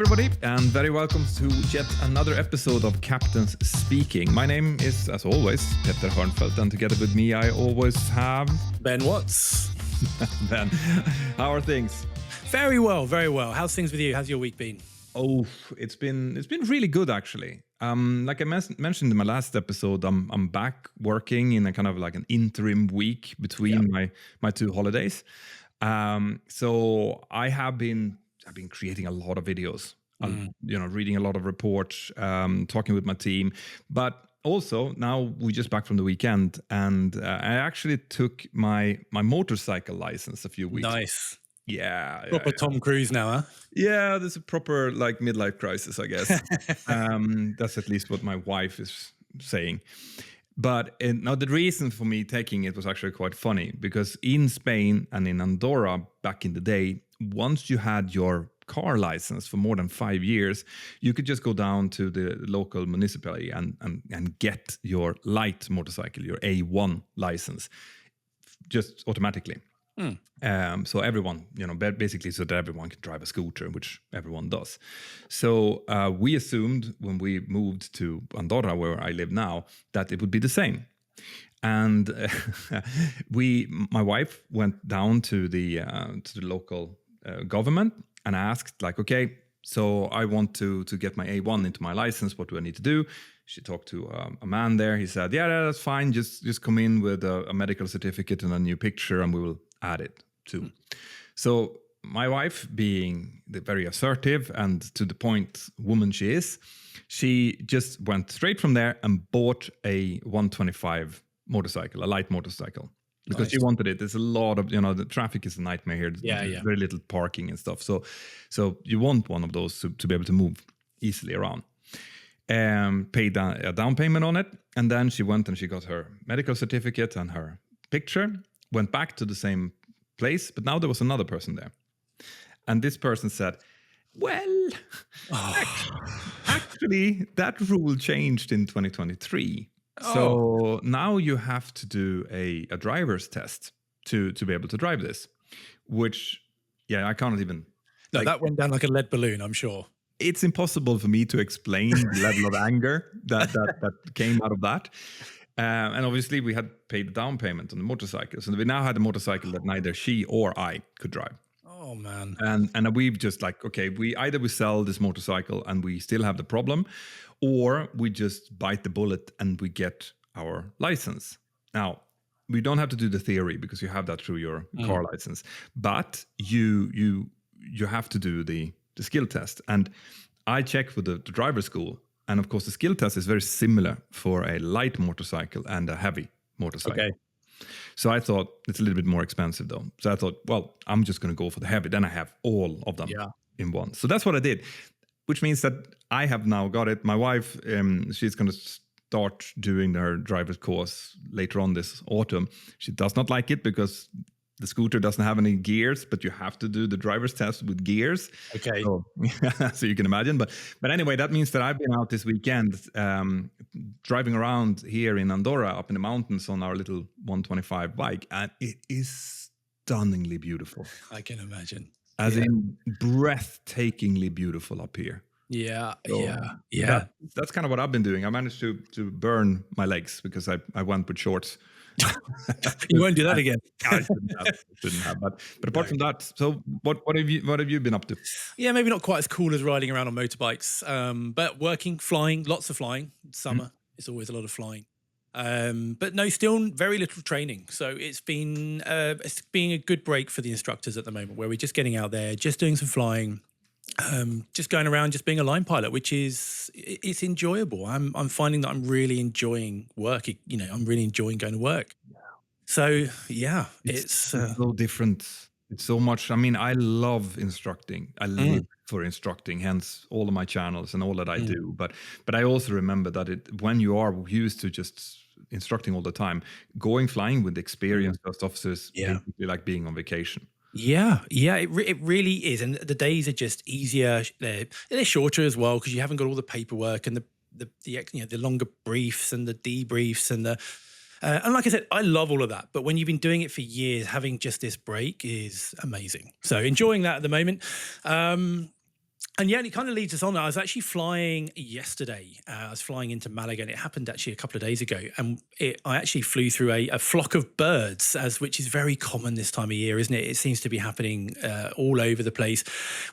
everybody, and very welcome to yet another episode of Captains Speaking. My name is, as always, Petter Hörnfeldt, and together with me, I always have Ben Watts. Ben. How are things? Very well, very well. How's things with you? How's your week been? Oh, it's been really good actually. Like I mentioned in my last episode, I'm back working in a kind of like an interim week between my two holidays. So I've been creating a lot of videos, reading a lot of reports, talking with my team, but also now we're just back from the weekend, and I actually took my motorcycle license a few weeks. Nice. Yeah. Proper Tom Cruise now, huh? Yeah, there's a proper like midlife crisis, I guess. That's at least what my wife is saying. But now the reason for me taking it was actually quite funny, because in Spain and in Andorra back in the day, once you had your car license for more than 5 years, you could just go down to the local municipality and get your light motorcycle, your A1 license, just automatically. So everyone, basically so that everyone can drive a scooter, which everyone does. So we assumed when we moved to Andorra, where I live now, that it would be the same. And my wife went down to the local government and asked, like, okay, so I want to get my A1 into my license. What do I need to do? She talked to a man there. He said, yeah, that's fine. Just come in with a medical certificate and a new picture, and we will add it too. So my wife, being the very assertive and to the point woman she is, she just went straight from there and bought a 125 motorcycle, a light motorcycle, because she wanted it. There's a lot of, the traffic is a nightmare here. There's very little parking and stuff. So you want one of those to be able to move easily around. Paid a down payment on it, and then she went and she got her medical certificate and her picture, went back to the same place, but now there was another person there. And this person said, well, actually, that rule changed in 2023. So now you have to do a driver's test to be able to drive this, which, I can't even... No, that went down like a lead balloon, I'm sure. It's impossible for me to explain the level of anger that came out of that. And obviously we had paid the down payment on the motorcycle. So we now had a motorcycle that neither she or I could drive. Oh, man. And we've just like, okay, we sell this motorcycle and we still have the problem, or we just bite the bullet and we get our license. Now, we don't have to do the theory because you have that through your car license, but you have to do the skill test. And I checked with the driver school. And of course, the skill test is very similar for a light motorcycle and a heavy motorcycle. Okay. So I thought it's a little bit more expensive though. So I thought, well, I'm just going to go for the heavy. Then I have all of them in one. So that's what I did, which means that I have now got it. My wife, she's going to start doing her driver's course later on this autumn. She does not like it because the scooter doesn't have any gears, but you have to do the driver's test with gears. Okay. So you can imagine. But anyway, that means that I've been out this weekend driving around here in Andorra up in the mountains on our little 125 bike. And it is stunningly beautiful. I can imagine. As in breathtakingly beautiful up here. Yeah. That's kind of what I've been doing. I managed to burn my legs because I went with shorts. You won't do that again. I shouldn't have. But apart from that, so what have you been up to? Yeah, maybe not quite as cool as riding around on motorbikes, but working, flying, lots of flying. Summer, it's always a lot of flying. But no, still very little training. So it's been a good break for the instructors at the moment, where we're just getting out there, just doing some flying, just going around, just being a line pilot, which it's enjoyable. I'm finding that I'm really enjoying work. I'm really enjoying going to work. So it's so different. It's so much. I mean, I love instructing. I live for instructing, hence all of my channels and all that I do. But I also remember that when you are used to just instructing all the time, going flying with experienced first officers, basically like being on vacation. Yeah, it really is, and the days are just easier. They're shorter as well because you haven't got all the paperwork and the longer briefs and the debriefs and and like I said, I love all of that. But when you've been doing it for years, having just this break is amazing. So enjoying that at the moment. And yeah, and it kind of leads us on. I was actually flying yesterday. I was flying into Malaga, and it happened actually a couple of days ago. And I actually flew through a flock of birds, which is very common this time of year, isn't it? It seems to be happening all over the place,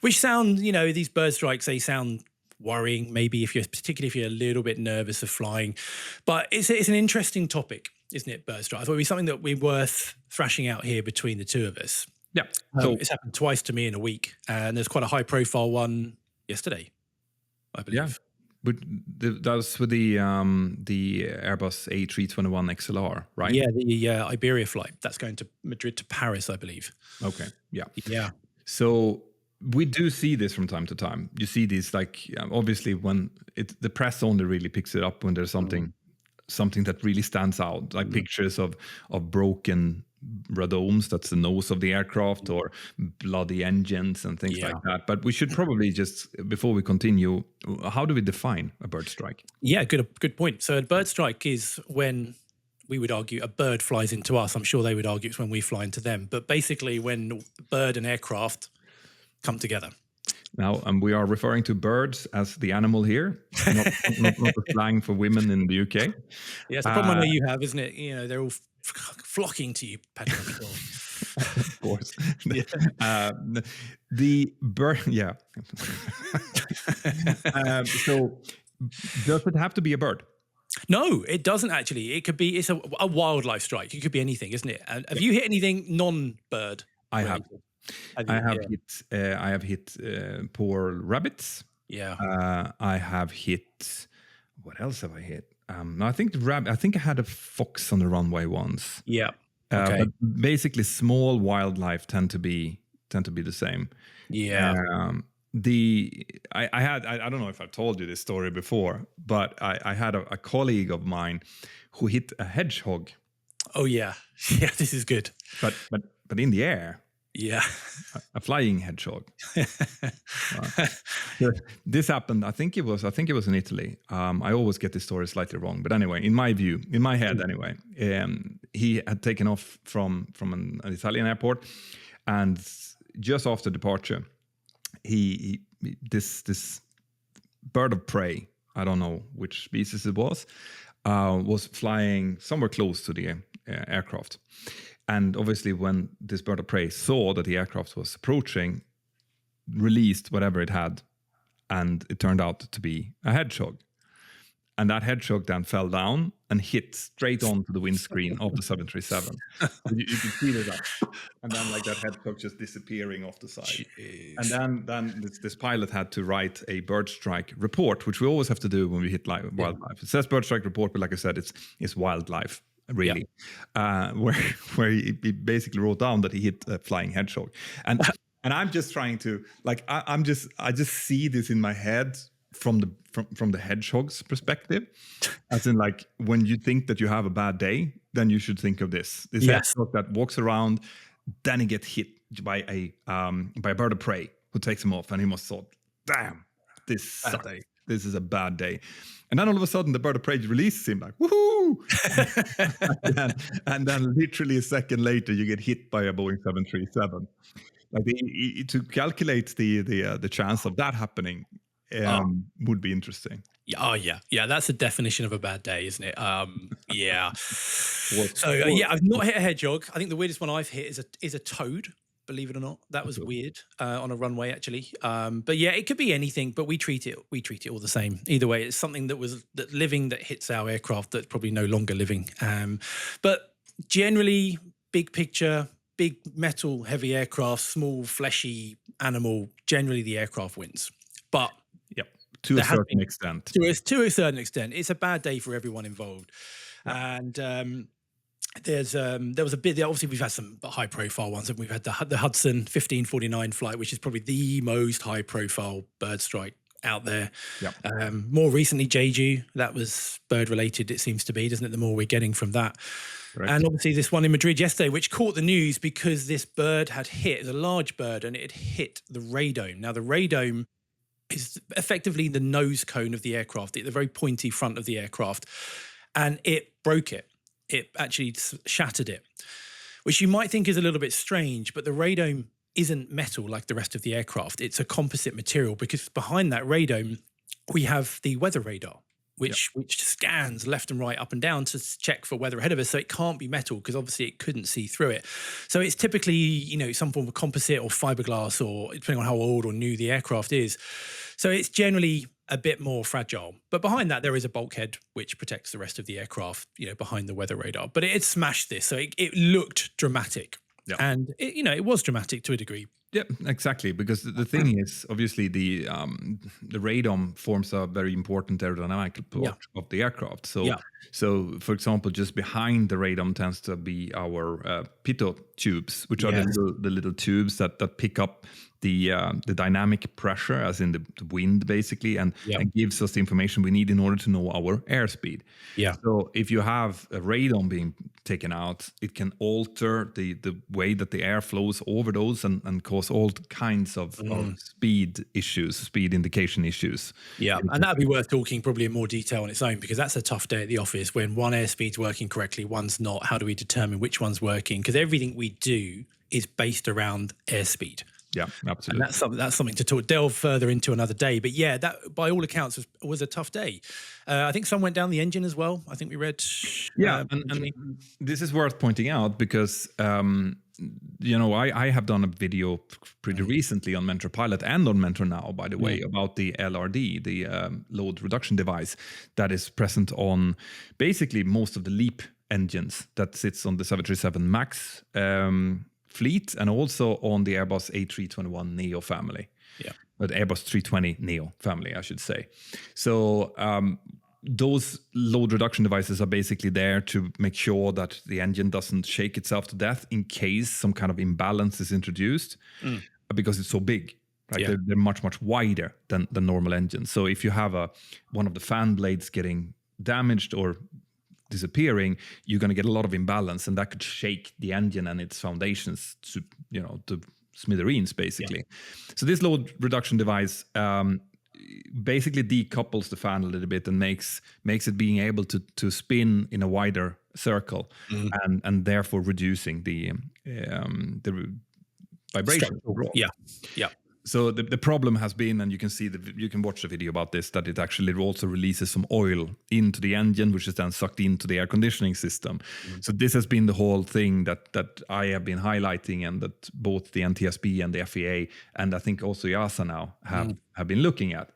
which sound, these bird strikes, they sound worrying, maybe particularly if you're a little bit nervous of flying. But it's an interesting topic, isn't it, bird strike? I thought it would be something that would be worth thrashing out here between the two of us. Yeah. So It's happened twice to me in a week, and there's quite a high-profile one yesterday, I believe. yeah, but that was with the Airbus A321 XLR, right? Yeah, the Iberia flight that's going to Madrid to Paris, I believe. Okay. Yeah. Yeah, So we do see this from time to time. You see these, like, obviously when the press only really picks it up when there's something that really stands out, like pictures of broken radomes, that's the nose of the aircraft, or bloody engines and things like that. But we should probably just, before we continue, how do we define a bird strike? yeah, good point. So a bird strike is when, we would argue, a bird flies into us. I'm sure they would argue it's when we fly into them. But basically when bird and aircraft come together. Now, we are referring to birds as the animal here, not the slang for women in the UK. Yeah, it's the problem I know you have, isn't it? They're all flocking to you, Patrick. I'm sure. Of course. The bird, yeah. So, does it have to be a bird? No, it doesn't actually. It could be, it's a wildlife strike. It could be anything, isn't it? And have you hit anything non-bird? I have. I have hit poor rabbits. Yeah. I have hit. What else have I hit? No, I think the rabbit. I think I had a fox on the runway once. Yeah. Okay. But basically, small wildlife tend to be the same. Yeah. I don't know if I've told you this story before, but I had a colleague of mine who hit a hedgehog. Oh yeah. Yeah, this is good. But in the air. Yeah. A flying hedgehog. This happened. I think it was in Italy. I always get this story slightly wrong, but anyway, in my head, anyway, he had taken off from an Italian airport, and just after departure, this bird of prey, I don't know which species it was flying somewhere close to the aircraft. And obviously, when this bird of prey saw that the aircraft was approaching, released whatever it had, and it turned out to be a hedgehog. And that hedgehog then fell down and hit straight onto the windscreen of the 737. You could see that. And then, like, that hedgehog just disappearing off the side. Jeez. And then this pilot had to write a bird strike report, which we always have to do when we hit wildlife. It says bird strike report, but like I said, it's wildlife. Really, where he basically wrote down that he hit a flying hedgehog, and I'm just trying to, like, I just see this in my head from the hedgehog's perspective, as in, like, when you think that you have a bad day, then you should think of this hedgehog that walks around, then he gets hit by a bird of prey who takes him off, and he must thought, damn, this sucks. This is a bad day. And then all of a sudden, the bird of prey releases him, like, woohoo! and then literally a second later, you get hit by a Boeing 737. Like, to calculate the chance of that happening would be interesting. Oh yeah. That's the definition of a bad day, isn't it? Yeah. I've not hit a hedgehog. I think the weirdest one I've hit is a toad. Believe it or not, that was weird on a runway, actually. But yeah, it could be anything, but we treat it all the same. Either way, it's something that living that hits our aircraft that's probably no longer living. But generally, big picture, big metal heavy aircraft, small fleshy animal, generally the aircraft wins. But to a certain extent. To a certain extent, it's a bad day for everyone involved. And there was a bit. Obviously, we've had some high-profile ones, and we've had the Hudson 1549 flight, which is probably the most high-profile bird strike out there. Yep. More recently, Jeju, that was bird-related. It seems to be, doesn't it? The more we're getting from that, Correct. And obviously this one in Madrid yesterday, which caught the news because this bird had hit. It was a large bird, and it had hit the radome. Now, the radome is effectively the nose cone of the aircraft, the very pointy front of the aircraft, and it broke it. It actually shattered it, which you might think is a little bit strange, but the radome isn't metal like the rest of the aircraft. It's a composite material because behind that radome, we have the weather radar, Yeah. which scans left and right, up and down to check for weather ahead of us. So it can't be metal because obviously it couldn't see through it. So it's typically, some form of composite or fiberglass, or depending on how old or new the aircraft is. So it's generally a bit more fragile. But behind that, there is a bulkhead which protects the rest of the aircraft, behind the weather radar. But it had smashed this. So it looked dramatic. Yeah. And it was dramatic to a degree. Yeah, exactly. Because the thing is, obviously, the radome forms a very important aerodynamical part of the aircraft. So, for example, just behind the radome tends to be our pitot tubes, which are the little tubes that pick up the dynamic pressure, as in the wind, basically, and gives us the information we need in order to know our airspeed. Yeah. So if you have a radome being taken out, it can alter the way that the air flows over those and cause all kinds of speed issues, speed indication issues. Yeah, and that'd be worth talking probably in more detail on its own, because that's a tough day at the office when one airspeed's working correctly, one's not. How do we determine which one's working? Because everything we do is based around airspeed. Yeah, absolutely. And that's something to delve further into another day. But yeah, that by all accounts was a tough day. I think some went down the engine as well. I think we read. Yeah, and this is worth pointing out because I have done a video pretty recently on Mentor Pilot and on Mentor now, by the way, about the LRD, the load reduction device that is present on basically most of the LEAP engines that sits on the 737 MAX fleet, and also on the Airbus A321neo family. Yeah. But Airbus 320 Neo family, I should say. So those load reduction devices are basically there to make sure that the engine doesn't shake itself to death in case some kind of imbalance is introduced, because it's so big. Right? Yeah. They're much, much wider than normal engines. So if you have one of the fan blades getting damaged or disappearing, you're going to get a lot of imbalance, and that could shake the engine and its foundations to smithereens, basically. So this load reduction device basically decouples the fan a little bit and makes it being able to spin in a wider circle, and therefore reducing the vibration. Yeah. So the problem has been, and you can watch the video about this, that it actually also releases some oil into the engine, which is then sucked into the air conditioning system. So this has been the whole thing that I have been highlighting, and that both the NTSB and the FAA, and I think also EASA now have been looking at.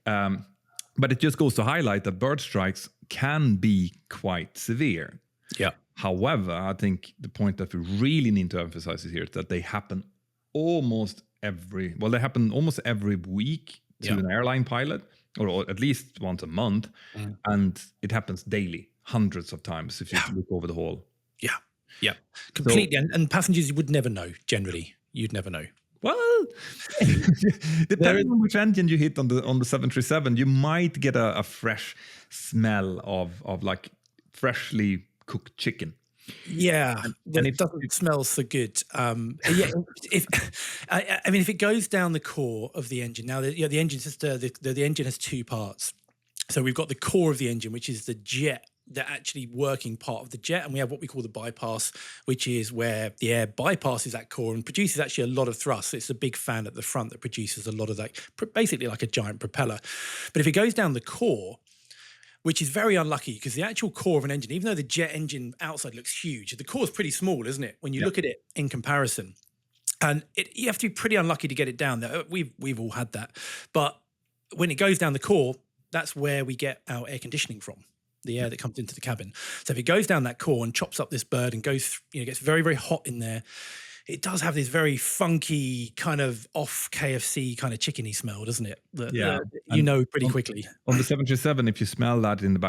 But it just goes to highlight that bird strikes can be quite severe. Yeah. However, I think the point that we really need to emphasize here is that they happen almost every week to an airline pilot, or at least once a month, and it happens daily, hundreds of times if you look over the whole. Yeah, completely. And passengers, you would never know. Generally, you'd never know. Well, depending on which engine you hit on the 737, you might get a fresh smell of like freshly cooked chicken. Yeah, and it doesn't smell so good. If it goes down the core of the engine, now the engine system, the engine has two parts. So we've got the core of the engine, which is the jet, the actually working part of the jet, and we have what we call the bypass, which is where the air bypasses that core and produces actually a lot of thrust. It's a big fan at the front that produces a lot of that, basically like a giant propeller. But if it goes down the core, which is very unlucky, because the actual core of an engine, even though the jet engine outside looks huge, the core is pretty small, isn't it? When you look at it in comparison, and you have to be pretty unlucky to get it down there. We've all had that, but when it goes down the core, that's where we get our air conditioning from, the air that comes into the cabin. So if it goes down that core and chops up this bird and goes, gets very, very hot in there, it does have this very funky kind of off KFC kind of chickeny smell, doesn't it? Pretty quickly. On the 737, if you smell that in the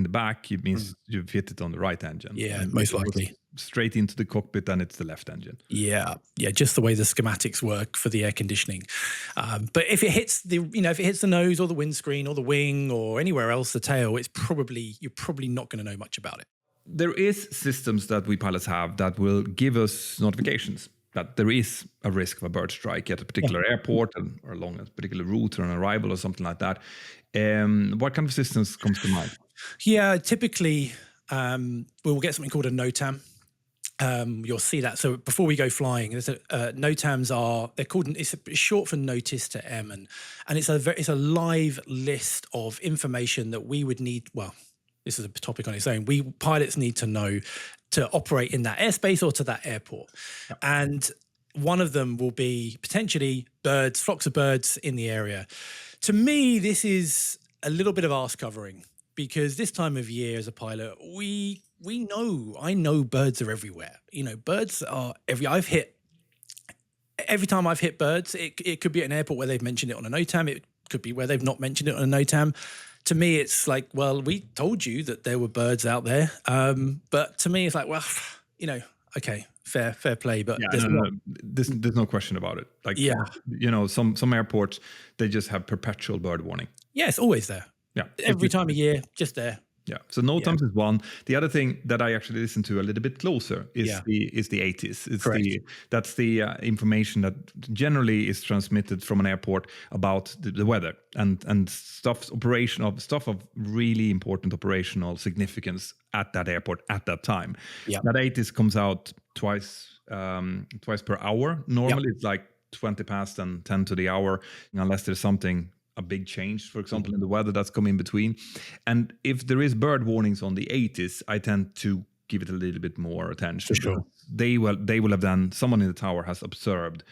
back, it means you've hit it on the right engine. Yeah, and most likely. Straight into the cockpit, and it's the left engine. Yeah, just the way the schematics work for the air conditioning. But if it hits the nose or the windscreen or the wing or anywhere else, the tail, you're probably not going to know much about it. There is systems that we pilots have that will give us notifications that there is a risk of a bird strike at a particular airport or along a particular route or an arrival or something like that. What kind of systems comes to mind? Yeah, typically we will get something called a NOTAM. You'll see that. So before we go flying, there's NOTAMs they're called, it's short for notice to M, and it's a live list of information that we would need. Well, this is a topic on its own. We pilots need to know to operate in that airspace or to that airport. Yeah. And one of them will be potentially birds, flocks of birds in the area. To me, this is a little bit of arse covering, because this time of year as a pilot, I know birds are everywhere. Birds are every time I've hit birds, it could be at an airport where they've mentioned it on a NOTAM. It could be where they've not mentioned it on a NOTAM. To me, it's like, well, we told you that there were birds out there. But to me, it's like, well, okay, fair play. But Yeah, no. There's no question about it. Like, yeah, some airports, they just have perpetual bird warning. Yeah, it's always there. Yeah, Every time of year, just there. Yeah. So NOTAMs is one. The other thing that I actually listen to a little bit closer is the 80s. That's the information that generally is transmitted from an airport about the weather and stuff of really important operational significance at that airport at that time. Yeah. That 80s comes out twice per hour. Normally it's like 20 past and 10 to the hour, unless there's a big change, for example, in the weather that's come in between. And if there is bird warnings on the 80s, I tend to give it a little bit more attention. For sure. They will have done, someone in the tower has observed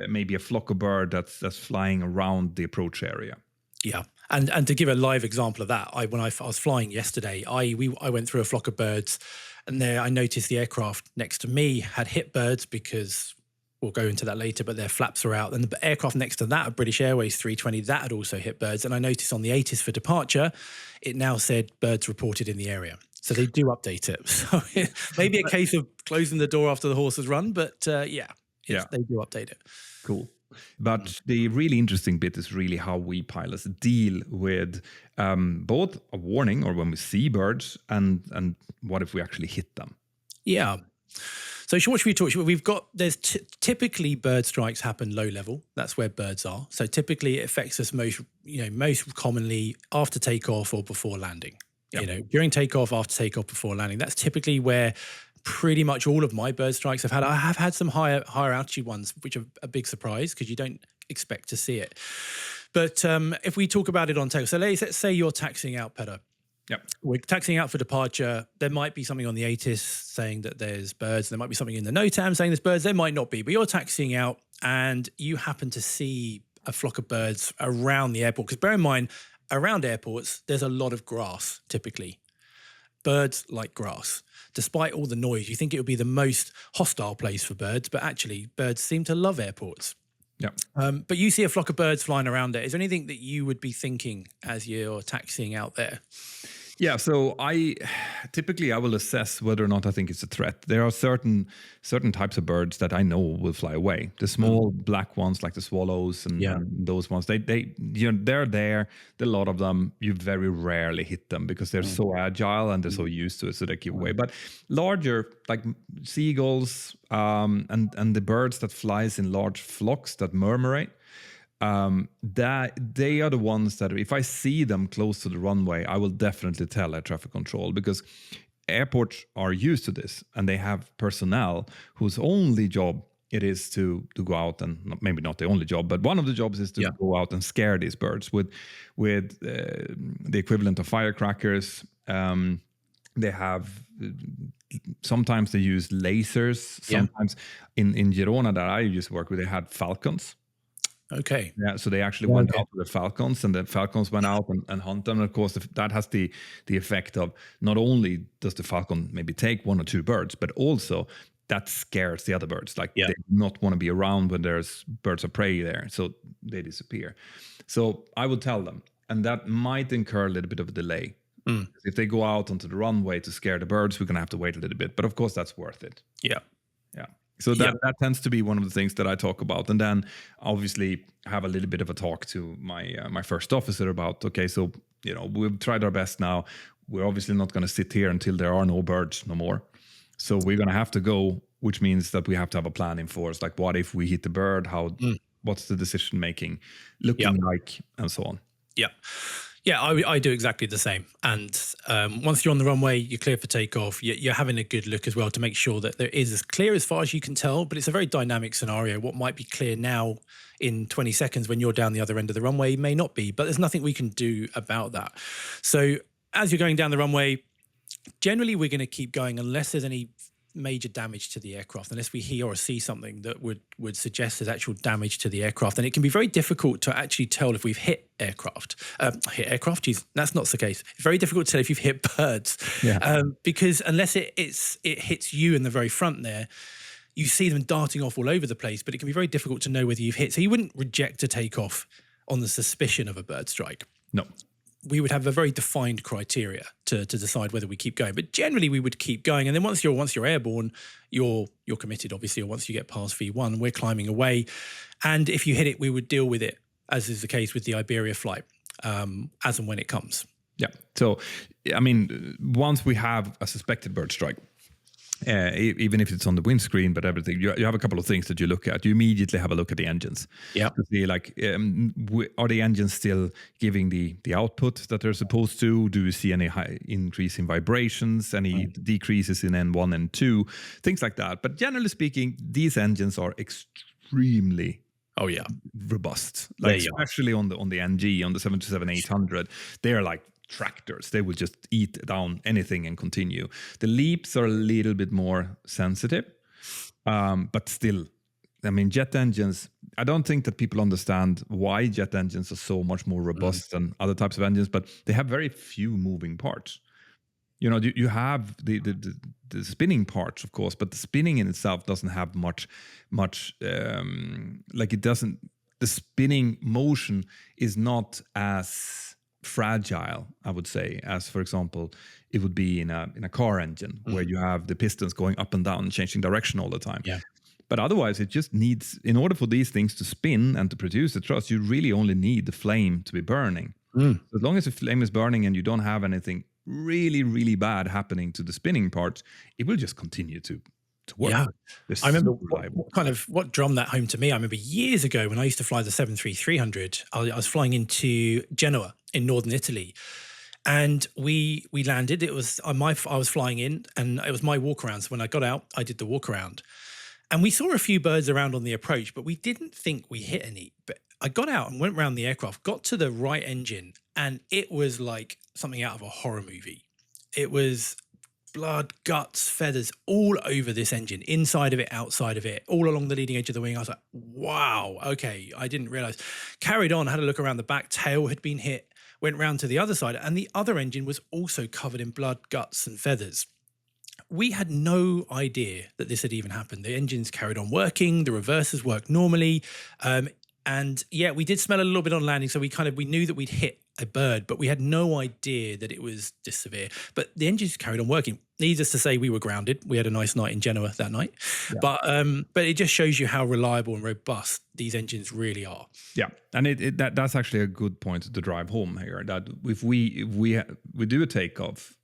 maybe a flock of bird that's flying around the approach area. Yeah. And to give a live example of that, when I was flying yesterday, I went through a flock of birds, and there I noticed the aircraft next to me had hit birds because we'll go into that later, but their flaps are out. And the aircraft next to that, a British Airways 320, that had also hit birds. And I noticed on the 80s for departure, it now said birds reported in the area. So they do update it. So maybe a case of closing the door after the horse has run, but they do update it. Cool. But the really interesting bit is really how we pilots deal with both a warning, or when we see birds, and what if we actually hit them? Yeah. So what should we talk about? There's typically bird strikes happen low level. That's where birds are. So typically it affects us most commonly after takeoff or before landing. Yep. During takeoff, after takeoff, before landing. That's typically where pretty much all of my bird strikes I've had. I have had some higher altitude ones, which are a big surprise because you don't expect to see it. But if we talk about it on takeoff, so let's say you're taxiing out, Petter. Yep. We're taxiing out for departure. There might be something on the ATIS saying that there's birds. There might be something in the NOTAM saying there's birds. There might not be, but you're taxiing out and you happen to see a flock of birds around the airport. Because bear in mind, around airports, there's a lot of grass typically. Birds like grass. Despite all the noise, you think it would be the most hostile place for birds, but actually birds seem to love airports. Yeah. But you see a flock of birds flying around there. Is there anything that you would be thinking as you're taxiing out there? Yeah, so I will assess whether or not I think it's a threat. There are certain types of birds that I know will fly away. The small black ones, like the swallows and those ones, they're there. There are a lot of them. You very rarely hit them because they're so agile and they're so used to it, so they keep away. But larger, like seagulls, and the birds that flies in large flocks that murmurate. That they are the ones that if I see them close to the runway, I will definitely tell air traffic control, because airports are used to this and they have personnel whose only job it is to go out, and maybe not the only job, but one of the jobs is to go out and scare these birds with the equivalent of firecrackers. They have sometimes they use lasers. Sometimes in Girona that I used to work with, they had falcons. Okay. Yeah, so they actually went out with the falcons, and the falcons went out and hunt them. And of course, that has the effect of not only does the falcon maybe take one or two birds, but also that scares the other birds. Like they do not want to be around when there's birds of prey there, so they disappear. So I will tell them, and that might incur a little bit of a delay. If they go out onto the runway to scare the birds, we're going to have to wait a little bit. But of course, that's worth it. Yeah. So that tends to be one of the things that I talk about, and then obviously have a little bit of a talk to my first officer about. Okay, so we've tried our best now. We're obviously not going to sit here until there are no birds no more. So we're going to have to go, which means that we have to have a plan in force. Like, what if we hit the bird? What's the decision making looking like, and so on. Yeah. Yeah, I do exactly the same. And once you're on the runway, you're clear for takeoff. You're having a good look as well to make sure that there is as clear as far as you can tell. But it's a very dynamic scenario. What might be clear now in 20 seconds when you're down the other end of the runway may not be. But there's nothing we can do about that. So as you're going down the runway, generally we're going to keep going unless there's any major damage to the aircraft, unless we hear or see something that would suggest there's actual damage to the aircraft. And it can be very difficult to actually tell if we've hit aircraft. Geez, that's not the case. It's very difficult to tell if you've hit birds, because unless it hits you in the very front there, you see them darting off all over the place, but it can be very difficult to know whether you've hit. So you wouldn't reject a takeoff on the suspicion of a bird strike. No. We would have a very defined criteria to decide whether we keep going. But generally, we would keep going. And then once you're airborne, you're committed, obviously. Or once you get past V1, we're climbing away. And if you hit it, we would deal with it, as is the case with the Iberia flight, as and when it comes. Yeah. So, I mean, once we have a suspected bird strike, even if it's on the windscreen, but everything, you have a couple of things that you look at. You immediately have a look at the engines. Yeah. To see, like, are the engines still giving the output that they're supposed to? Do you see any high increase in vibrations, any decreases in N1 and 2, things like that? But generally speaking, these engines are extremely robust. Like, especially on the NG, on the 737-800, they're like tractors. They will just eat down anything and continue. The LEAPs are a little bit more sensitive, but still, I mean, jet engines, I don't think that people understand why jet engines are so much more robust than other types of engines, but they have very few moving parts. You know, you have the spinning parts, of course, but the spinning in itself doesn't have much like it doesn't, the spinning motion is not as fragile, I would say, as, for example, it would be in a car engine where you have the pistons going up and down and changing direction all the time. Yeah. But otherwise, it just needs, in order for these things to spin and to produce the thrust, you really only need the flame to be burning. So as long as the flame is burning and you don't have anything really, really bad happening to the spinning parts, it will just continue to work. Yeah. It's I remember what drummed that home to me. I remember years ago when I used to fly the 737-300, I was flying into Genoa in northern Italy, and we landed. It was I was flying in, and it was my walk around. So when I got out, I did the walk around, and we saw a few birds around on the approach, but we didn't think we hit any. But I got out and went around the aircraft, got to the right engine, and it was like something out of a horror movie. It was blood, guts, feathers all over this engine, inside of it, outside of it, all along the leading edge of the wing. I was like, wow, okay, I didn't realize. Carried on, had a look around the back, tail had been hit, went round to the other side, and the other engine was also covered in blood, guts, and feathers. We had no idea that this had even happened. The engines carried on working, the reversers worked normally, and yeah, we did smell a little bit on landing, so we knew that we'd hit a bird, but we had no idea that it was this severe. But the engines carried on working. Needless to say, we were grounded. We had a nice night in Genoa that night, but it just shows you how reliable and robust these engines really are. Yeah, and that's actually a good point to drive home here. That if we do a takeoff,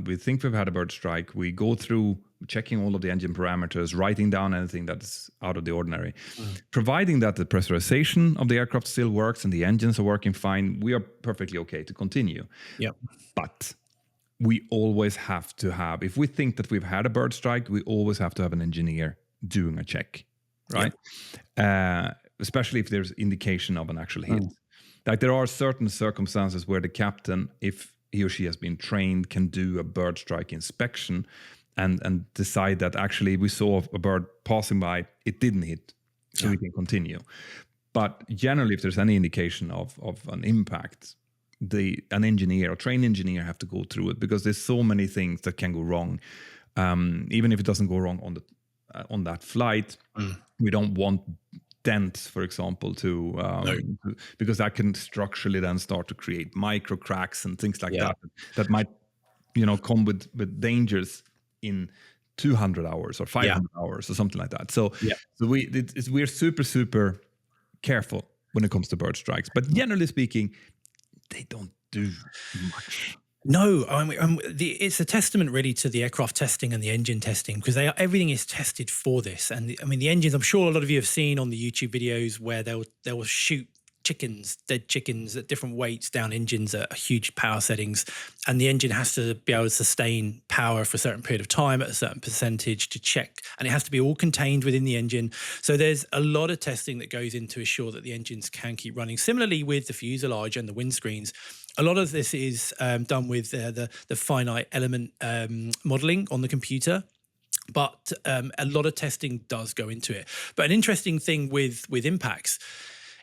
we think we've had a bird strike, we go through checking all of the engine parameters, writing down anything that's out of the ordinary. Providing that the pressurization of the aircraft still works and the engines are working fine, we are perfectly okay to continue. Yeah. But we always have to have, if we think that we've had a bird strike, we always have to have an engineer doing a check, right? Yeah. Especially if there's indication of an actual hit. Like there are certain circumstances where the captain, if he or she has been trained, can do a bird strike inspection and decide that actually we saw a bird passing by, it didn't hit, so we can continue. But generally, if there's any indication of an impact, an engineer or trained engineer have to go through it, because there's so many things that can go wrong. Even if it doesn't go wrong on that flight, we don't want dents, for example, because that can structurally then start to create micro cracks and things like that might come with dangers in 200 hours or 500 hours or something like that. So we're super careful when it comes to bird strikes, but generally speaking, they don't do much. No, it's a testament really to the aircraft testing and the engine testing, because everything is tested for this. And the engines, I'm sure a lot of you have seen on the YouTube videos where they'll shoot chickens, dead chickens at different weights down engines at huge power settings. And the engine has to be able to sustain power for a certain period of time at a certain percentage to check. And it has to be all contained within the engine. So there's a lot of testing that goes in to assure that the engines can keep running. Similarly with the fuselage and the windscreens, a lot of this is done with the finite element modeling on the computer. But a lot of testing does go into it. But an interesting thing with impacts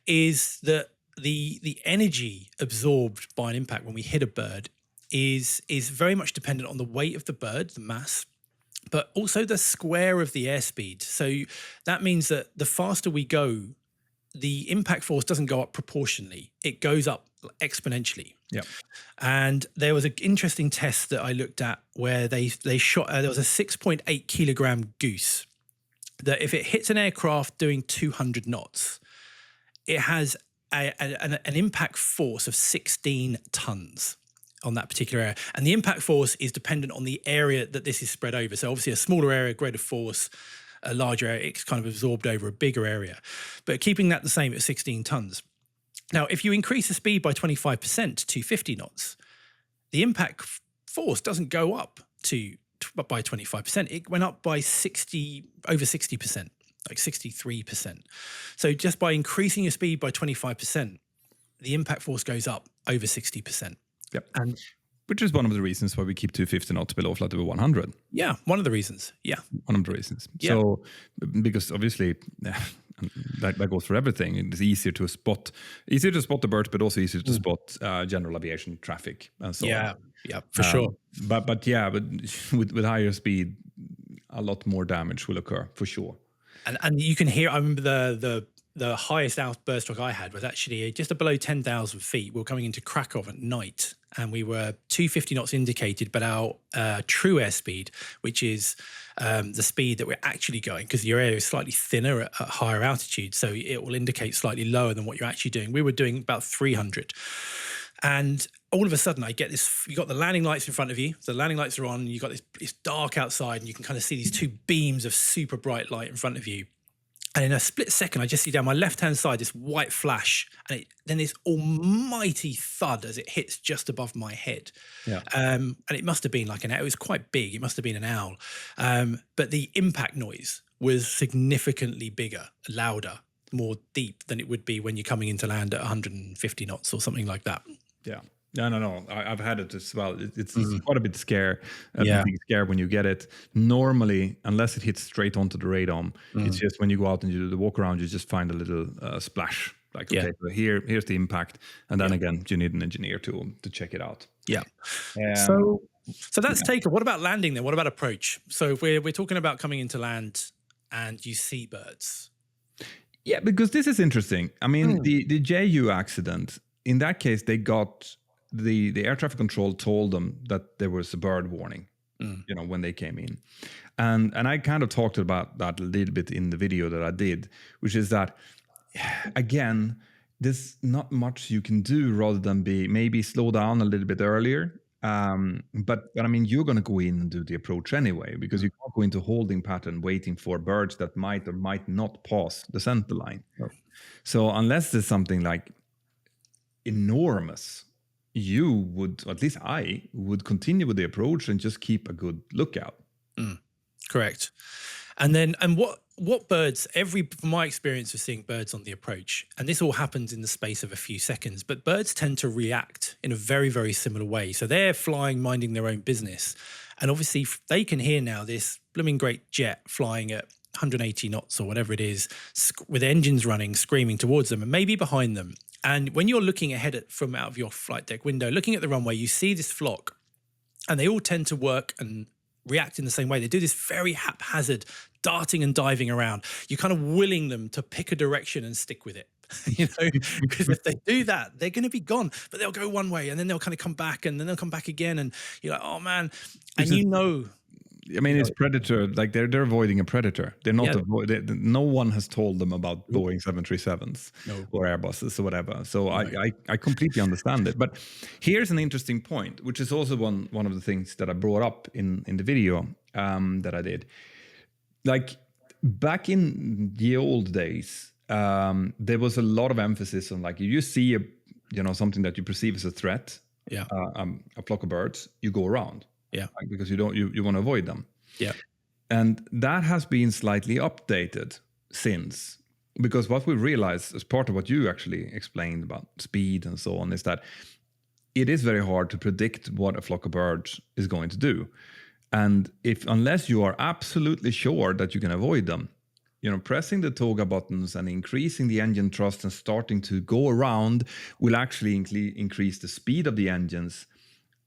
is that the energy absorbed by an impact when we hit a bird is very much dependent on the weight of the bird, the mass, but also the square of the airspeed. So that means that the faster we go, the impact force doesn't go up proportionally. It goes up exponentially. Yeah. And there was an interesting test that I looked at where they shot, there was a 6.8 kilogram goose that if it hits an aircraft doing 200 knots, it has an impact force of 16 tons on that particular area. And the impact force is dependent on the area that this is spread over. So obviously a smaller area, greater force, a larger area, it's kind of absorbed over a bigger area. But keeping that the same at 16 tons. Now, if you increase the speed by 25% to 250 knots, the impact force doesn't go up by 25%. It went up by over 60%. Like 63%. So just by increasing your speed by 25%, the impact force goes up over 60%. Yep. And which is one of the reasons why we keep 250 knots below flight over 100. yeah, one of the reasons. Yeah. One of the reasons. Yeah. So, because obviously that goes for everything. It's easier to spot the birds, but also easier to spot general aviation traffic and so on. Yeah, for sure. But with higher speed, a lot more damage will occur for sure. And you can hear, I remember the highest outburst stroke I had was actually just below 10,000 feet. We were coming into Krakow at night and we were 250 knots indicated, but our true airspeed, which is the speed that we're actually going, because your area is slightly thinner at higher altitude, so it will indicate slightly lower than what you're actually doing. We were doing about 300. And all of a sudden I get this, you got the landing lights in front of you, the landing lights are on, you got it's dark outside and you can kind of see these two beams of super bright light in front of you. And in a split second, I just see down my left-hand side this white flash, and then this almighty thud as it hits just above my head. Yeah. And it must have been like it was quite big. It must have been an owl. But the impact noise was significantly bigger, louder, more deep than it would be when you're coming into land at 150 knots or something like that. Yeah. No. I've had it as well. It's quite a bit scare. Yeah. Big scare when you get it. Normally, unless it hits straight onto the radome, it's just when you go out and you do the walk around, you just find a little splash. Like, okay, so here's the impact, and then again, you need an engineer to check it out. Yeah. So that's taken. What about landing then? What about approach? So if we're talking about coming into land and you see birds. Yeah, because this is interesting. I mean, the JU accident, in that case, they got the air traffic control told them that there was a bird warning, when they came in. And I kind of talked about that a little bit in the video that I did, which is that, again, there's not much you can do rather than maybe slow down a little bit earlier. But I mean, you're going to go in and do the approach anyway, because you can't go into holding pattern waiting for birds that might or might not pass the center line. Oh. So unless there's something like enormous, you would, or at least I would, continue with the approach and just keep a good lookout. Correct. And what birds, from my experience of seeing birds on the approach, and this all happens in the space of a few seconds, but birds tend to react in a very, very similar way. So they're flying, minding their own business. And obviously they can hear now this blooming great jet flying at 180 knots or whatever it is, with engines running, screaming towards them and maybe behind them. And when you're looking ahead from out of your flight deck window, looking at the runway, you see this flock, and they all tend to work and react in the same way. They do this very haphazard darting and diving around. You're kind of willing them to pick a direction and stick with it, because if they do that, they're going to be gone. But they'll go one way and then they'll kind of come back and then they'll come back again. And you're like, oh man. And I mean, it's predator. Like they're avoiding a predator. They're not no one has told them about Boeing 737s or Airbuses or whatever. So I completely understand it. But here's an interesting point, which is also one of the things that I brought up in the video that I did. Like back in the old days, there was a lot of emphasis on, like, if you see something that you perceive as a threat, Yeah. a flock of birds, you go around, Yeah. like, because you want to avoid them. Yeah. And that has been slightly updated since, because what we realized as part of what you actually explained about speed and so on is that it is very hard to predict what a flock of birds is going to do. And unless you are absolutely sure that you can avoid them, pressing the toga buttons and increasing the engine thrust and starting to go around will actually increase the speed of the engines,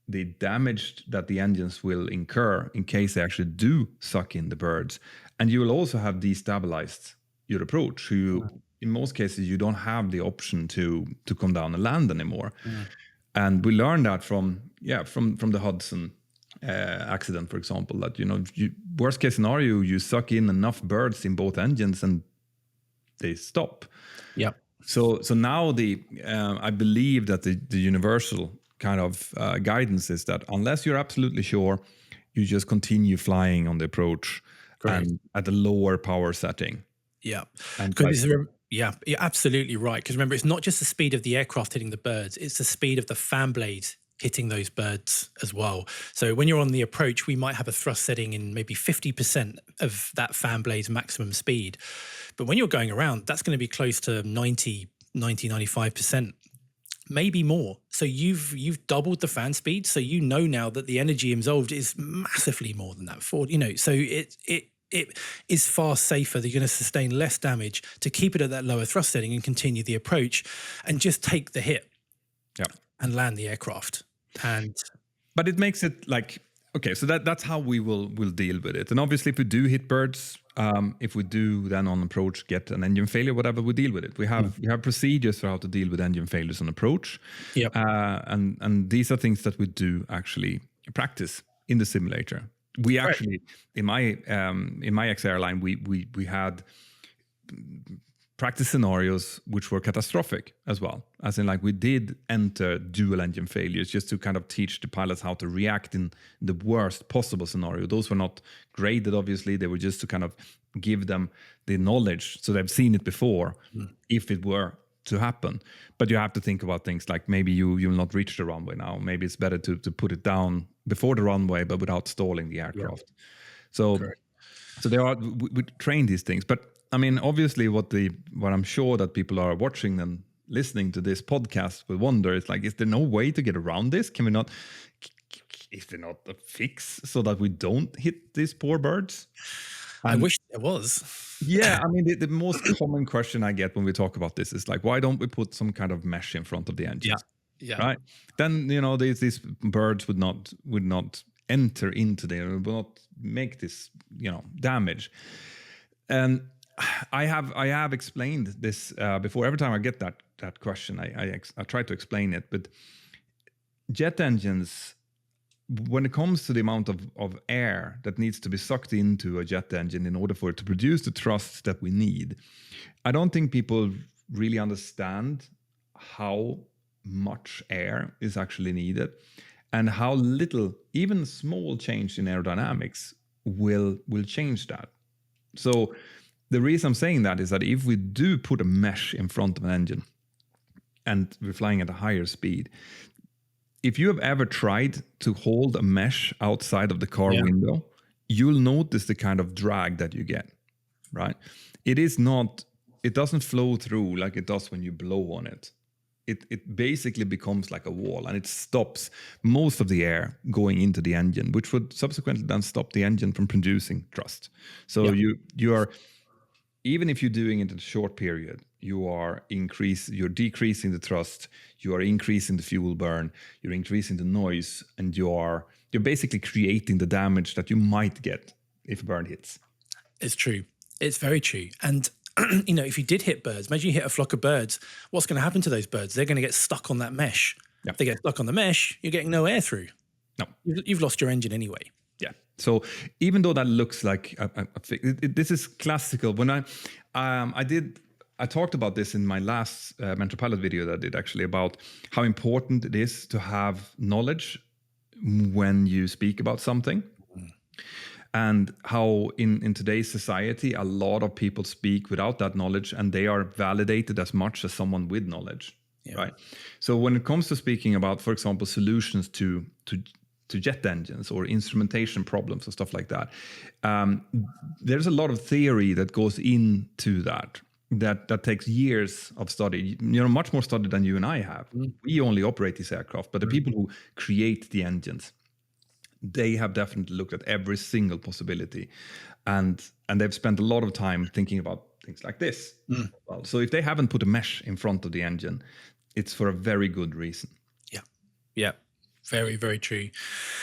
the damage that the engines will incur in case they actually do suck in the birds. And you will also have destabilized your approach. In most cases, you don't have the option to come down and land anymore. And we learned that from the Hudson accident, for example, that worst case scenario, you suck in enough birds in both engines and they stop. Yeah. So now I believe that the universal kind of guidance is that unless you're absolutely sure, you just continue flying on the approach. Great. And at a lower power setting. Yeah. And Yeah, you're absolutely right. Because remember, it's not just the speed of the aircraft hitting the birds, it's the speed of the fan blade hitting those birds as well. So when you're on the approach, we might have a thrust setting in maybe 50% of that fan blade's maximum speed. But when you're going around, that's going to be close to 95%, maybe more. So you've doubled the fan speed. So now that the energy involved is massively more than that. So it is far safer. They're going to sustain less damage to keep it at that lower thrust setting and continue the approach and just take the hit and land the aircraft. But it makes it like, okay, so that's how we'll deal with it. And obviously if we do hit birds, if we do then on approach get an engine failure, whatever, we deal with it. We have procedures for how to deal with engine failures on approach. Yep. And these are things that we do actually practice in the simulator. We actually, in my ex-airline, we had practice scenarios which were catastrophic as well. As in, like, we did enter dual engine failures just to kind of teach the pilots how to react in the worst possible scenario. Those were not graded, obviously. They were just to kind of give them the knowledge so they've seen it before if it were to happen. But you have to think about things like maybe you'll not reach the runway now. Maybe it's better to put it down before the runway, but without stalling the aircraft. So there are we train these things. But I mean, obviously, what I'm sure that people are watching and listening to this podcast will wonder is, like, is there no way to get around this? Can we not? Is there not a fix so that we don't hit these poor birds? I wish there was. Yeah, I mean, the most common question I get when we talk about this is like, why don't we put some kind of mesh in front of the engines? Yeah. Right. Then these birds would not enter into there, would not make this damage. And I have explained this before. Every time I get that question, I try to explain it. But jet engines, when it comes to the amount of air that needs to be sucked into a jet engine in order for it to produce the thrust that we need, I don't think people really understand how much air is actually needed and how little, even small change in aerodynamics will change that. So the reason I'm saying that is that if we do put a mesh in front of an engine and we're flying at a higher speed, if you have ever tried to hold a mesh outside of the car window, you'll notice the kind of drag that you get, right? It doesn't flow through like it does when you blow on it. It basically becomes like a wall, and it stops most of the air going into the engine, which would subsequently then stop the engine from producing thrust. So you are, even if you're doing it in a short period, you're decreasing the thrust, you are increasing the fuel burn, you're increasing the noise, and you're basically creating the damage that you might get if a bird hits. It's true. It's very true. And if you did hit birds, imagine you hit a flock of birds, what's going to happen to those birds? They're going to get stuck on that mesh. If they get stuck on the mesh, you're getting no air through. No. You've lost your engine anyway. Yeah. So even though that looks like this is classical. When I talked about this in my last Mentour Pilot video that I did, actually, about how important it is to have knowledge when you speak about something. and how in today's society a lot of people speak without that knowledge, and they are validated as much as someone with knowledge, Yeah. right? So when it comes to speaking about, for example, solutions to jet engines or instrumentation problems and stuff like that, there's a lot of theory that goes into that takes years of study, much more study than you and I have. We only operate these aircraft, but the people who create the engines, they have definitely looked at every single possibility, and they've spent a lot of time thinking about things like this. Well, so if they haven't put a mesh in front of the engine, it's for a very good reason. Yeah. Very, very true.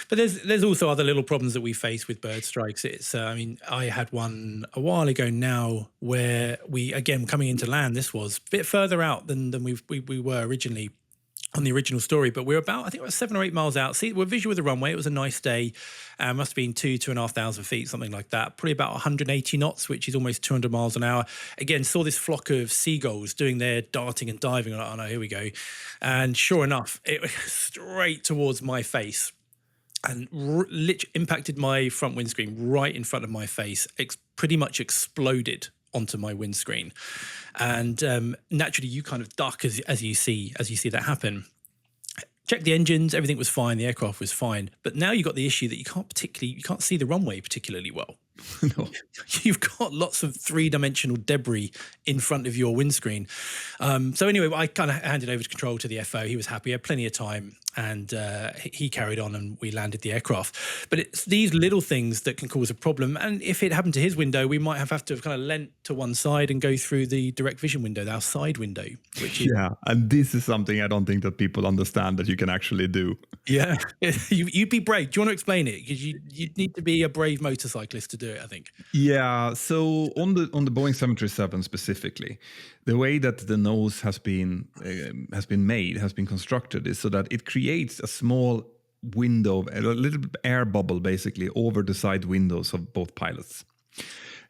But there's also other little problems that we face with bird strikes. It's I mean, I had one a while ago now where we, again, coming into land, this was a bit further out than we were originally on the original story, but we're about, I think we're 7 or 8 miles out. See, we're visual with the runway. It was a nice day. Must have been 2,500 feet, something like that. Probably about 180 knots, which is almost 200 miles an hour. Again, saw this flock of seagulls doing their darting and diving. I'm like, oh no, here we go. And sure enough, it was straight towards my face and impacted my front windscreen right in front of my face. Pretty much exploded onto my windscreen, and naturally you kind of duck as you see that happen. Check the engines, everything was fine, the aircraft was fine, but now you've got the issue that you can't see the runway particularly well. No. You've got lots of 3-dimensional debris in front of your windscreen. So anyway, I kind of handed over control to the FO. He was happy, he had plenty of time, and he carried on and we landed the aircraft. But it's these little things that can cause a problem. And if it happened to his window, we might have to kind of lent to one side and go through the direct vision window, our side window, which is... Yeah, and this is something I don't think that people understand that you can actually do. Yeah, you'd be brave. Do you want to explain it? Because you'd need to be a brave motorcyclist to do it, I think. Yeah, so on the Boeing 737 specifically, the way that the nose has been constructed is so that it creates a small window, a little air bubble basically over the side windows of both pilots.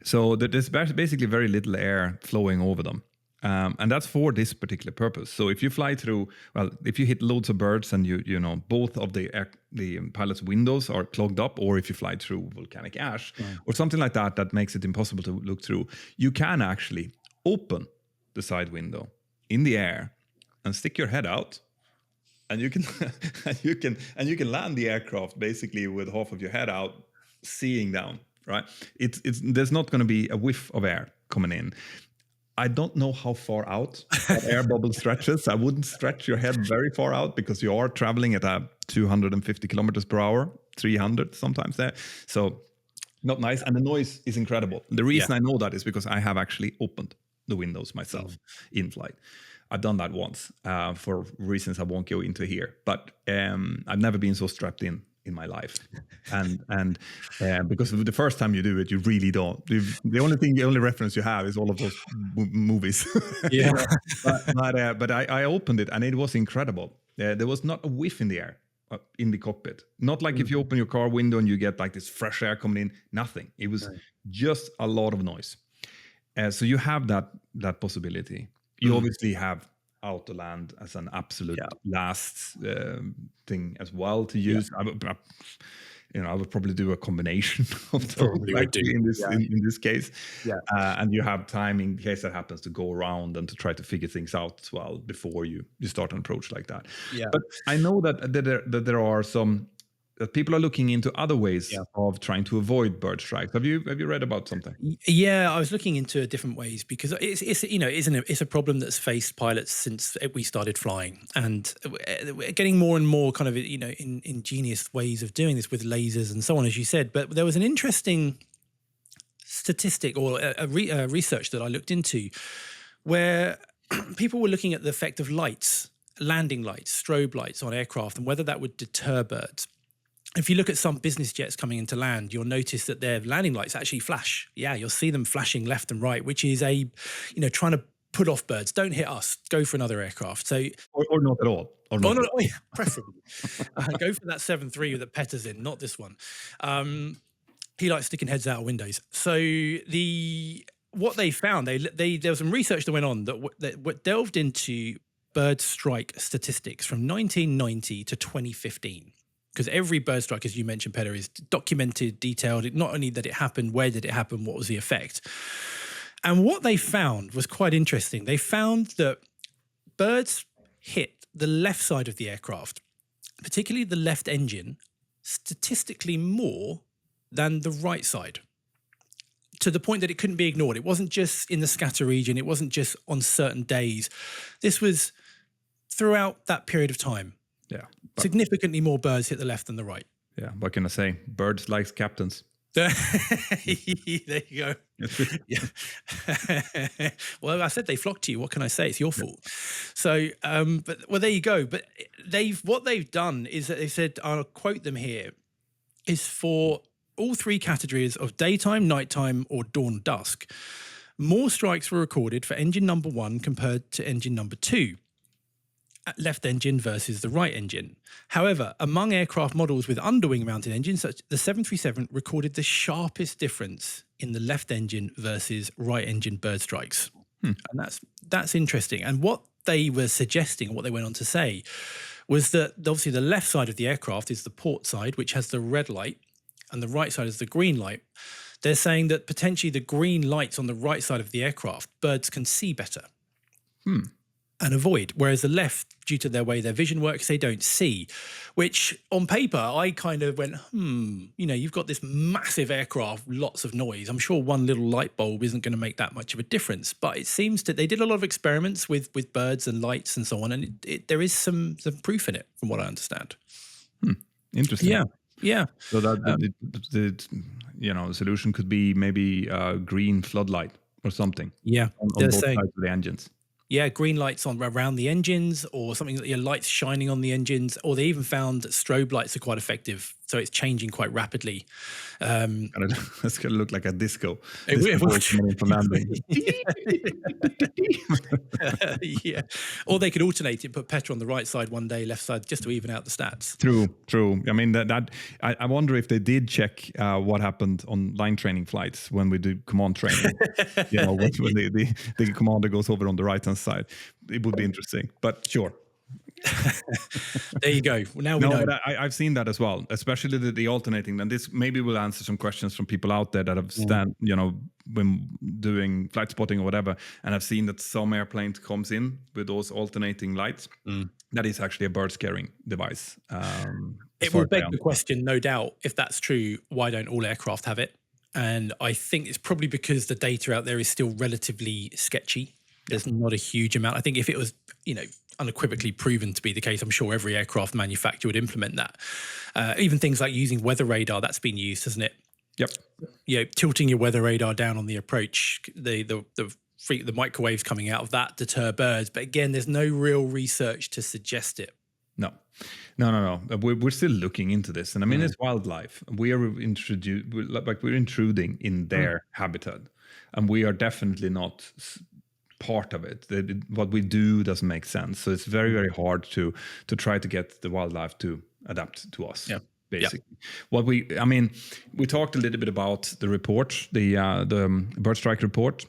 So there's basically very little air flowing over them. And that's for this particular purpose. So if you fly through, well, if you hit loads of birds and you know both of the pilot's windows are clogged up, or if you fly through volcanic ash or something like that, that makes it impossible to look through, you can actually open the side window in the air and stick your head out, and you can and you can land the aircraft basically with half of your head out, seeing down. Right? It's there's not going to be a whiff of air coming in. I don't know how far out that air bubble stretches. I wouldn't stretch your head very far out because you are traveling at a 250 kilometers per hour, 300 sometimes there. So not nice. And the noise is incredible. The reason I know that is because I have actually opened the windows myself in flight. I've done that once for reasons I won't go into here. But I've never been so strapped in my life, and because the first time you do it, you really don't. The only reference you have is all of those movies. Yeah. but I opened it and it was incredible. There was not a whiff in the air in the cockpit. Not like if you open your car window and you get like this fresh air coming in. Nothing. It was just a lot of noise. So you have that possibility. You obviously have Autoland as an absolute last thing as well to use. I would probably do a combination of those in this case. And you have time in case that happens to go around and to try to figure things out as well before you start an approach like that. But I know that there are some that people are looking into other ways of trying to avoid bird strikes. Have you read about something? Yeah, I was looking into different ways because it's a problem that's faced pilots since we started flying, and we're getting more and more kind of ingenious ways of doing this with lasers and so on, as you said. But there was an interesting statistic or a research that I looked into where people were looking at the effect of lights, landing lights, strobe lights on aircraft, and whether that would deter birds. If you look at some business jets coming into land, you'll notice that their landing lights actually flash. Yeah, you'll see them flashing left and right, which is trying to put off birds. Don't hit us. Go for another aircraft. So, or not at all. Preferably. Go for that 7.3 that Petter's in, not this one. He likes sticking heads out of windows. So what they found, there was some research that went on that delved into bird strike statistics from 1990 to 2015. because every bird strike, as you mentioned, Peter, is documented, detailed. Not only that it happened, where did it happen, what was the effect? And what they found was quite interesting. They found that birds hit the left side of the aircraft, particularly the left engine, statistically more than the right side, to the point that it couldn't be ignored. It wasn't just in the scatter region. It wasn't just on certain days. This was throughout that period of time. Yeah. Significantly more birds hit the left than the right. Yeah. What can I say? Birds like captains. There you go. Yeah. Well, I said they flock to you. What can I say? It's your fault. So, but there you go. But what they've done is that they said, I'll quote them here, is for all three categories of daytime, nighttime, or dawn dusk, more strikes were recorded for engine number 1 compared to engine number 2. Left engine versus the right engine. However, among aircraft models with underwing mounted engines, such the 737 recorded the sharpest difference in the left engine versus right engine bird strikes. And that's interesting. And what they were suggesting, what they went on to say, was that obviously the left side of the aircraft is the port side, which has the red light, and the right side is the green light. They're saying that potentially the green lights on the right side of the aircraft, birds can see better. And avoid, whereas the left, due to their way their vision works, they don't see, which on paper, I kind of went, you've got this massive aircraft, lots of noise. I'm sure one little light bulb isn't going to make that much of a difference, but it seems they did a lot of experiments with birds and lights and so on, and there is some proof in it, from what I understand. Interesting. Yeah. So that the solution could be maybe a green floodlight or something. Yeah. On both sides of the engines. Yeah, green lights on around the engines, or something that lights shining on the engines, or they even found that strobe lights are quite effective. So it's changing quite rapidly. It's going to look like a disco. It will. From landing. Yeah. Or they could alternate it, put Petra on the right side one day, left side, just to even out the stats. True. I mean, I wonder if they did check what happened on line training flights when we do command training. When the commander goes over on the right hand side. It would be interesting, but sure. There you go. Now we know. But I've seen that as well, especially the alternating. And this maybe will answer some questions from people out there that have when doing flight spotting or whatever, and I've seen that some airplanes comes in with those alternating lights. That is actually a bird scaring device. It will beg the question, no doubt, if that's true, why don't all aircraft have it? And I think it's probably because the data out there is still relatively sketchy. There's not a huge amount. I think if it was, unequivocally proven to be the case, I'm sure every aircraft manufacturer would implement that. Even things like using weather radar, that's been used, hasn't it? Yep. Tilting your weather radar down on the approach, the microwaves coming out of that deter birds. But again, there's no real research to suggest it. No. We're still looking into this, and I mean, it's wildlife. We are we're intruding in their habitat, and we are definitely not part of it. What we do doesn't make sense, so it's very, very hard to try to get the wildlife to adapt to us. Basically, we talked a little bit about the report, the bird strike report.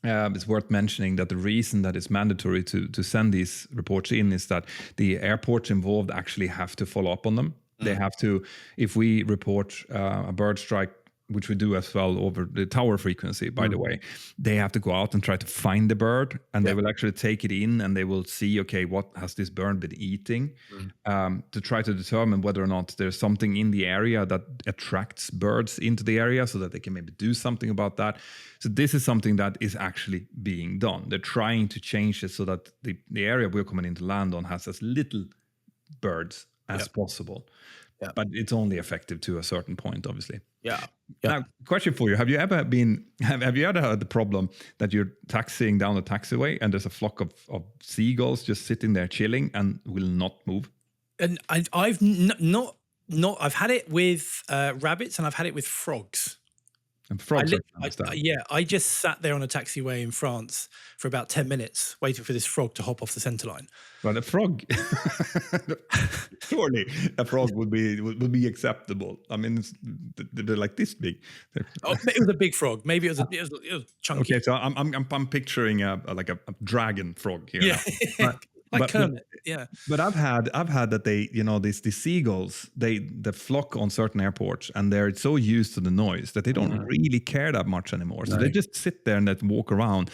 It's worth mentioning that the reason that it's mandatory to send these reports in is that the airports involved actually have to follow up on them. They have to, if we report a bird strike, which we do as well over the tower frequency, by the way, they have to go out and try to find the bird, and they will actually take it in and they will see, okay, what has this bird been eating, to try to determine whether or not there's something in the area that attracts birds into the area so that they can maybe do something about that. So this is something that is actually being done. They're trying to change it so that the area we're coming into land on has as little birds as possible. But it's only effective to a certain point, obviously. Now, question for you: Have you ever had the problem that you're taxiing down a taxiway and there's a flock of seagulls just sitting there chilling and will not move? And I've not. I've had it with rabbits, and I've had it with frogs. And frogs. I just sat there on a taxiway in France for about 10 minutes waiting for this frog to hop off the centre line. But a frog, surely a frog would be acceptable. I mean, they're like this big. It was a big frog. Maybe it was chunky. Okay, so I'm picturing a dragon frog here. Yeah. Now. Like but Kermit. Yeah. but I've had that they, these seagulls, they flock on certain airports, and they're so used to the noise that they don't really care that much anymore. So No. they just sit there and they walk around.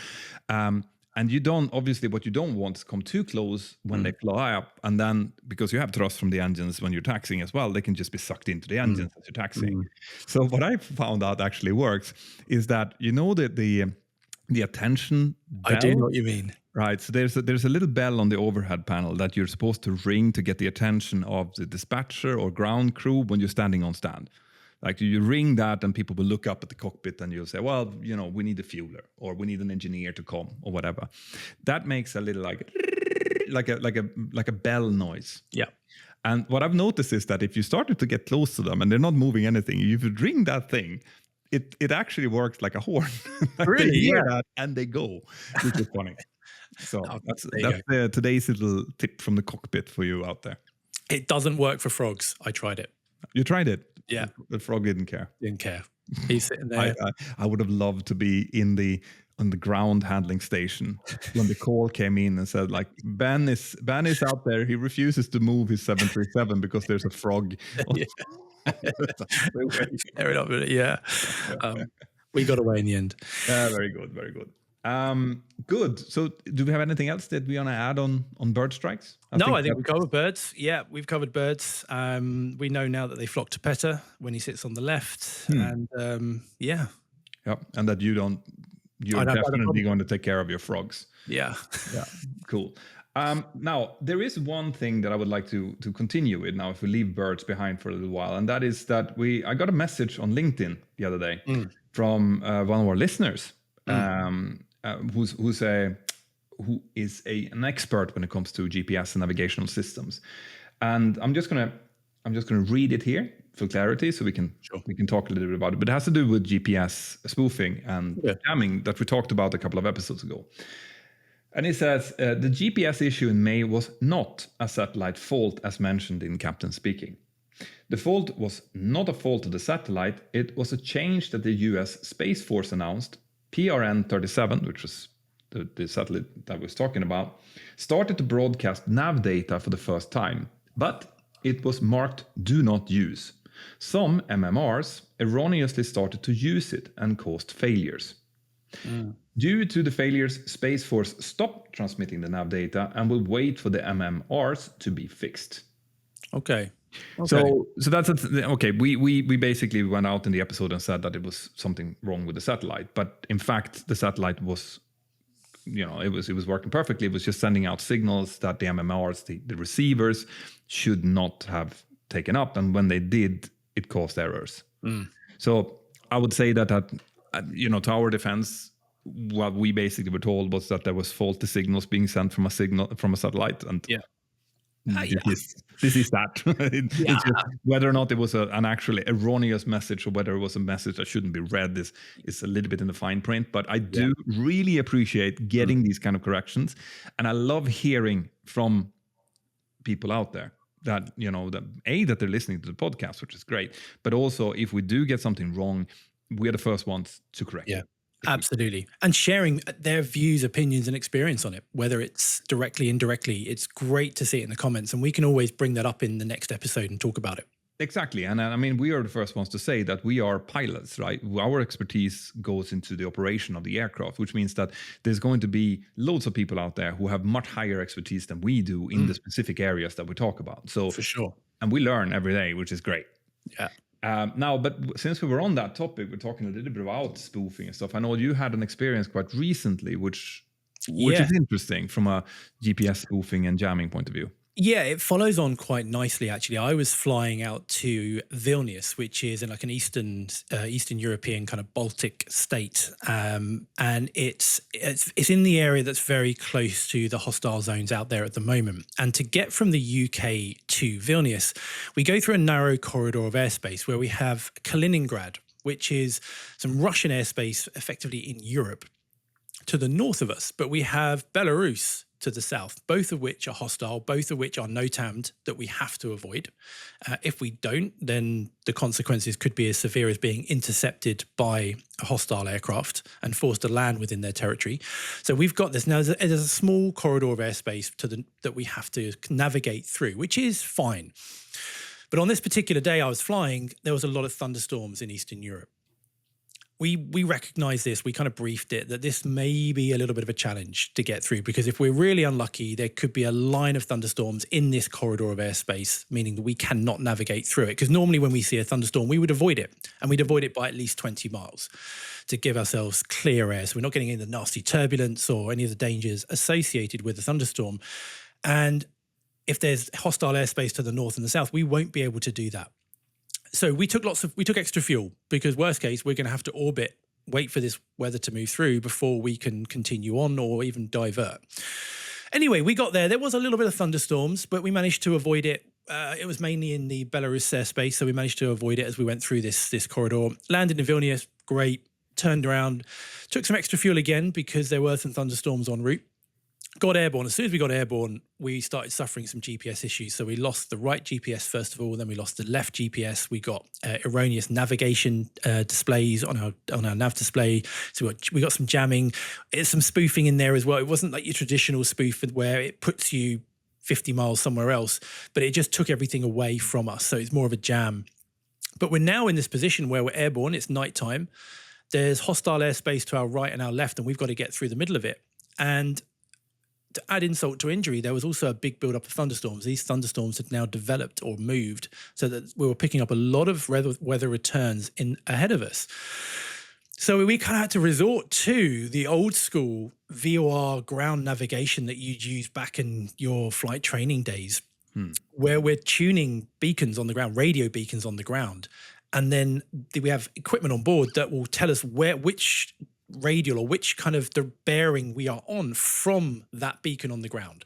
And you don't, obviously, what you don't want is come too close when they fly up, and then because you have thrust from the engines when you're taxiing as well, they can just be sucked into the engines as you're taxiing. So what I found out actually works is that the attention I do know bell. what you mean. Right. So there's a little bell on the overhead panel that you're supposed to ring to get the attention of the dispatcher or ground crew when you're standing on stand. Like you ring that, and people will look up at the cockpit, and you'll say, well, we need a fueler, or we need an engineer to come, or whatever. That makes a little like a bell noise. Yeah. And what I've noticed is that if you started to get close to them and they're not moving anything, if you ring that thing, it actually works like a horn. Like Really? they hear Yeah. that and they go, which is funny. So Oh, that's there you that's today's little tip from the cockpit for you out there. It doesn't work for frogs. I tried it. You tried it. Yeah. The frog didn't care. Didn't care. He's sitting I, there. I would have loved to be on the ground handling station when the call came in and said, like, Ben is out there. He refuses to move his 737 because there's a frog. Yeah. Fair enough, yeah. We got away in the end. Very good, very good. Good. So, do we have anything else that we want to add on bird strikes? I think we covered birds. Yeah, we've covered birds. We know now that they flock to Petter when he sits on the left, and yeah. Yep, and that you're definitely going to take care of your frogs. Yeah. Yeah. Cool. Now, there is one thing that I would like to continue with now, if we leave birds behind for a little while, and that is that I got a message on LinkedIn the other day from one of our listeners, who is an expert when it comes to GPS and navigational systems, and I'm just gonna read it here for clarity, so we can talk a little bit about it. But it has to do with GPS spoofing and jamming that we talked about a couple of episodes ago. And he says, the GPS issue in May was not a satellite fault as mentioned in Captain Speaking. The fault was not a fault of the satellite. It was a change that the US Space Force announced. PRN-37, which was the satellite that I was talking about, started to broadcast nav data for the first time, but it was marked Do Not Use. Some MMRs erroneously started to use it and caused failures. Due to the failures, Space Force stopped transmitting the nav data and will wait for the MMRs to be fixed. Okay. So that's okay. We basically went out in the episode and said that it was something wrong with the satellite, but in fact the satellite was, it was working perfectly. It was just sending out signals that the MMRs, the receivers, should not have taken up, and when they did, it caused errors. So I would say that to our defense, what we basically were told was that there was faulty signals being sent from a satellite, and this is that. It's just, whether or not it was an actually erroneous message or whether it was a message that shouldn't be read is a little bit in the fine print. But I do really appreciate getting these kind of corrections, and I love hearing from people out there that that they're listening to the podcast, which is great. But also, if we do get something wrong, we're the first ones to correct it. Absolutely. And sharing their views, opinions, and experience on it, whether it's directly, indirectly, it's great to see it in the comments. And we can always bring that up in the next episode and talk about it. Exactly. And I mean, we are the first ones to say that we are pilots, right? Our expertise goes into the operation of the aircraft, which means that there's going to be loads of people out there who have much higher expertise than we do in the specific areas that we talk about. So for sure. And we learn every day, which is great. Yeah. Now, but since we were on that topic, we're talking a little bit about spoofing and stuff. I know you had an experience quite recently, which is interesting from a GPS spoofing and jamming point of view. Yeah, it follows on quite nicely, actually. I was flying out to Vilnius, which is in like an Eastern European kind of Baltic state. And it's in the area that's very close to the hostile zones out there at the moment. And to get from the UK to Vilnius, we go through a narrow corridor of airspace where we have Kaliningrad, which is some Russian airspace effectively in Europe to the north of us. But we have Belarus to the south, both of which are hostile, both of which are NOTAMed that we have to avoid. If we don't, then the consequences could be as severe as being intercepted by a hostile aircraft and forced to land within their territory. So we've got this now. There's a small corridor of airspace that we have to navigate through, which is fine. But on this particular day I was flying, there was a lot of thunderstorms in Eastern Europe. We recognize this, we kind of briefed it, that this may be a little bit of a challenge to get through, because if we're really unlucky, there could be a line of thunderstorms in this corridor of airspace, meaning that we cannot navigate through it. Because normally when we see a thunderstorm, we would avoid it, and we'd avoid it by at least 20 miles to give ourselves clear air. So we're not getting any of the nasty turbulence or any of the dangers associated with a thunderstorm. And if there's hostile airspace to the north and the south, we won't be able to do that. So we took extra fuel, because worst case, we're going to have to orbit, wait for this weather to move through before we can continue on or even divert. Anyway, we got there. There was a little bit of thunderstorms, but we managed to avoid it. It was mainly in the Belarus airspace, so we managed to avoid it as we went through this corridor. Landed in Vilnius, great. Turned around, took some extra fuel again because there were some thunderstorms en route. Got airborne. As soon as we got airborne, we started suffering some GPS issues. So we lost the right GPS first of all, then we lost the left GPS. We got erroneous navigation displays on our nav display. So we got some jamming. There's some spoofing in there as well. It wasn't like your traditional spoof where it puts you 50 miles somewhere else, but it just took everything away from us. So it's more of a jam. But we're now in this position where we're airborne. It's nighttime. There's hostile airspace to our right and our left, and we've got to get through the middle of it. And to add insult to injury, there was also a big buildup of thunderstorms. These thunderstorms had now developed or moved so that we were picking up a lot of weather returns ahead of us. So we kind of had to resort to the old school VOR ground navigation that you'd use back in your flight training days, where we're tuning beacons on the ground, radio beacons on the ground. And then we have equipment on board that will tell us which radial or which kind of the bearing we are on from that beacon on the ground.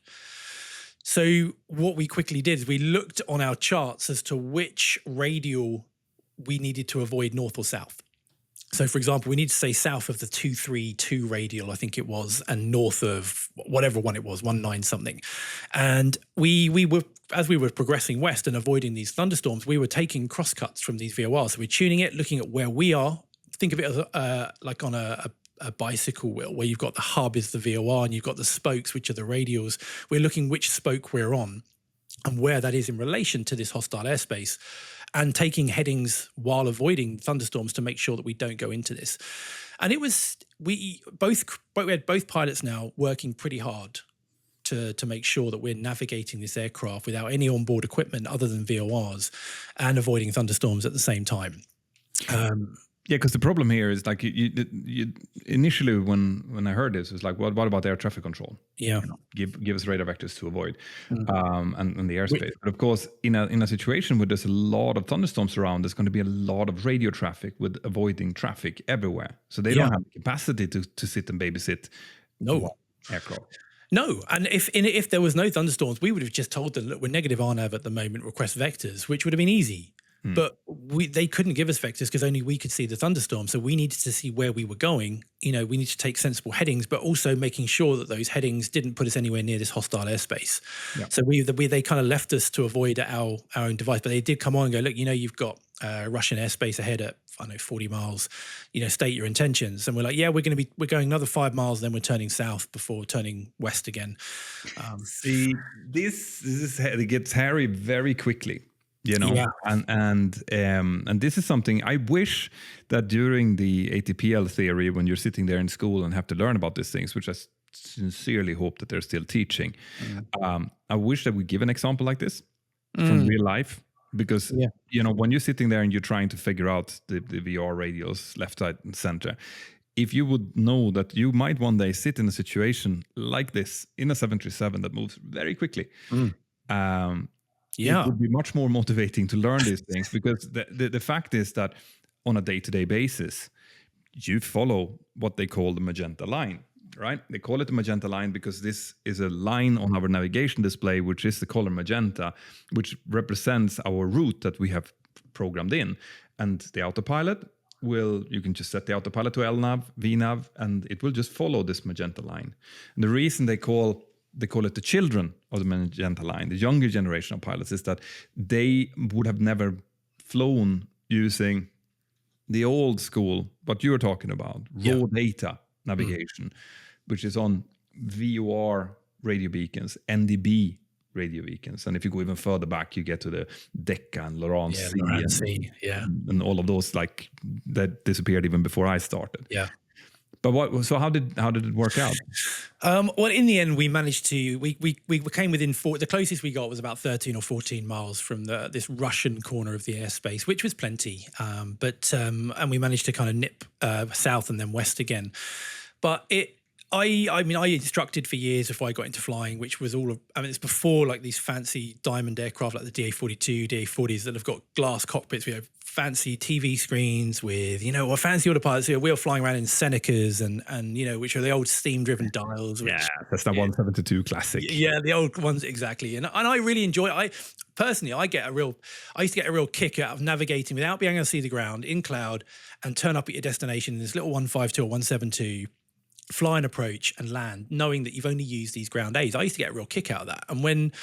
So what we quickly did is we looked on our charts as to which radial we needed to avoid, north or south. So for example, we need to stay south of the 232 radial, I think it was, and north of whatever one it was, 19 something. And we were, as we were progressing west and avoiding these thunderstorms, we were taking crosscuts from these VORs. So we're tuning it, looking at where we are. Think of it as like on a bicycle wheel, where you've got the hub is the VOR and you've got the spokes, which are the radials. We're looking which spoke we're on and where that is in relation to this hostile airspace, and taking headings while avoiding thunderstorms to make sure that we don't go into this. And we had both pilots now working pretty hard to make sure that we're navigating this aircraft without any onboard equipment other than VORs and avoiding thunderstorms at the same time. Yeah, because the problem here is like you initially when I heard this, it was like, what about air traffic control? Yeah, give us radar vectors to avoid, and the airspace. But of course, in a situation where there's a lot of thunderstorms around, there's going to be a lot of radio traffic with avoiding traffic everywhere. So they don't have the capacity to sit and babysit aircraft. No, and if there was no thunderstorms, we would have just told them, look, we're negative RNAV at the moment, request vectors, which would have been easy. But they couldn't give us vectors because only we could see the thunderstorm. So we needed to see where we were going. You know, we need to take sensible headings, but also making sure that those headings didn't put us anywhere near this hostile airspace. Yeah. So they kind of left us to avoid our own device, but they did come on and go, look, you've got Russian airspace ahead at 40 miles. State your intentions. And we're like, yeah, we're going another 5 miles, then we're turning south before turning west again. See, it gets hairy very quickly. And this is something I wish that during the ATPL theory, when you're sitting there in school and have to learn about these things, which I sincerely hope that they're still teaching, I wish that we give an example like this from real life, because when you're sitting there and you're trying to figure out the VR radials left, side, and center, if you would know that you might one day sit in a situation like this in a 737 that moves very quickly. It would be much more motivating to learn these things, because the fact is that on a day-to-day basis, you follow what they call the magenta line, right? They call it the magenta line because this is a line on our navigation display, which is the color magenta, which represents our route that we have programmed in. And the autopilot you can just set the autopilot to LNAV, VNAV, and it will just follow this magenta line. And the reason they call they call it the children of the Magenta line, the younger generation of pilots, is that they would have never flown using the old school, what you're talking about, raw data navigation, which is on VOR radio beacons, NDB radio beacons. And if you go even further back, you get to the Decca and Laurent C, Laurent C, and all of those, like, that disappeared even before I started. Yeah. But so how did it work out? Well, in the end, we managed to we came within the closest we got was about 13 or 14 miles from this Russian corner of the airspace, which was plenty. But we managed to kind of nip south and then west again. But I mean, I instructed for years before I got into flying, which was it's before like these fancy diamond aircraft like the DA-42, DA-40s that have got glass cockpits, fancy TV screens with, or fancy autopilots. We were flying around in Senecas and which are the old steam-driven dials. Which, that's the 172 classic. Yeah, the old ones, exactly. And I really enjoy it. Personally, I used to get a real kick out of navigating without being able to see the ground in cloud and turn up at your destination in this little 152 or 172, fly an approach and land, knowing that you've only used these ground aids. I used to get a real kick out of that. And when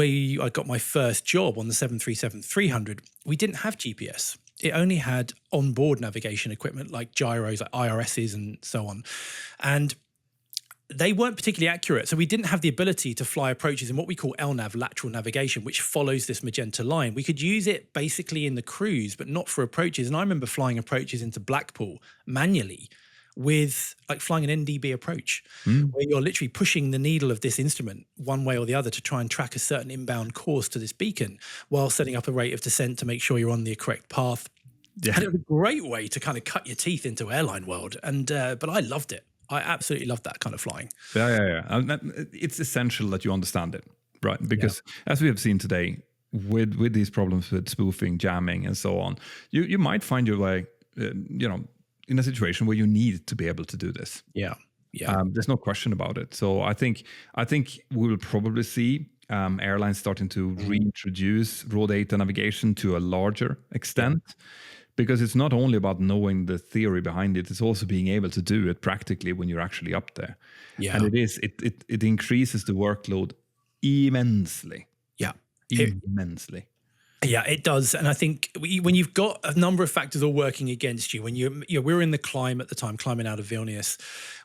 I got my first job on the 737-300, we didn't have GPS. It only had onboard navigation equipment like gyros, like IRSs and so on. And they weren't particularly accurate. So we didn't have the ability to fly approaches in what we call LNAV, lateral navigation, which follows this magenta line. We could use it basically in the cruise, but not for approaches. And I remember flying approaches into Blackpool manually with like flying an NDB approach, where you're literally pushing the needle of this instrument one way or the other to try and track a certain inbound course to this beacon while setting up a rate of descent to make sure you're on the correct path. Yeah. And it was a great way to kind of cut your teeth into airline world. And but I loved it. I absolutely loved that kind of flying. Yeah. It's essential that you understand it, right? Because as we have seen today, with these problems with spoofing, jamming, and so on, you might find your way, in a situation where you need to be able to do this. Yeah. There's no question about it. So I think we will probably see airlines starting to reintroduce raw data navigation to a larger extent, because it's not only about knowing the theory behind it, it's also being able to do it practically when you're actually up there. Yeah. And it increases the workload immensely. Yeah. Immensely. Yeah, it does. And I think when you've got a number of factors all working against you, when we were in the climb at the time, climbing out of Vilnius,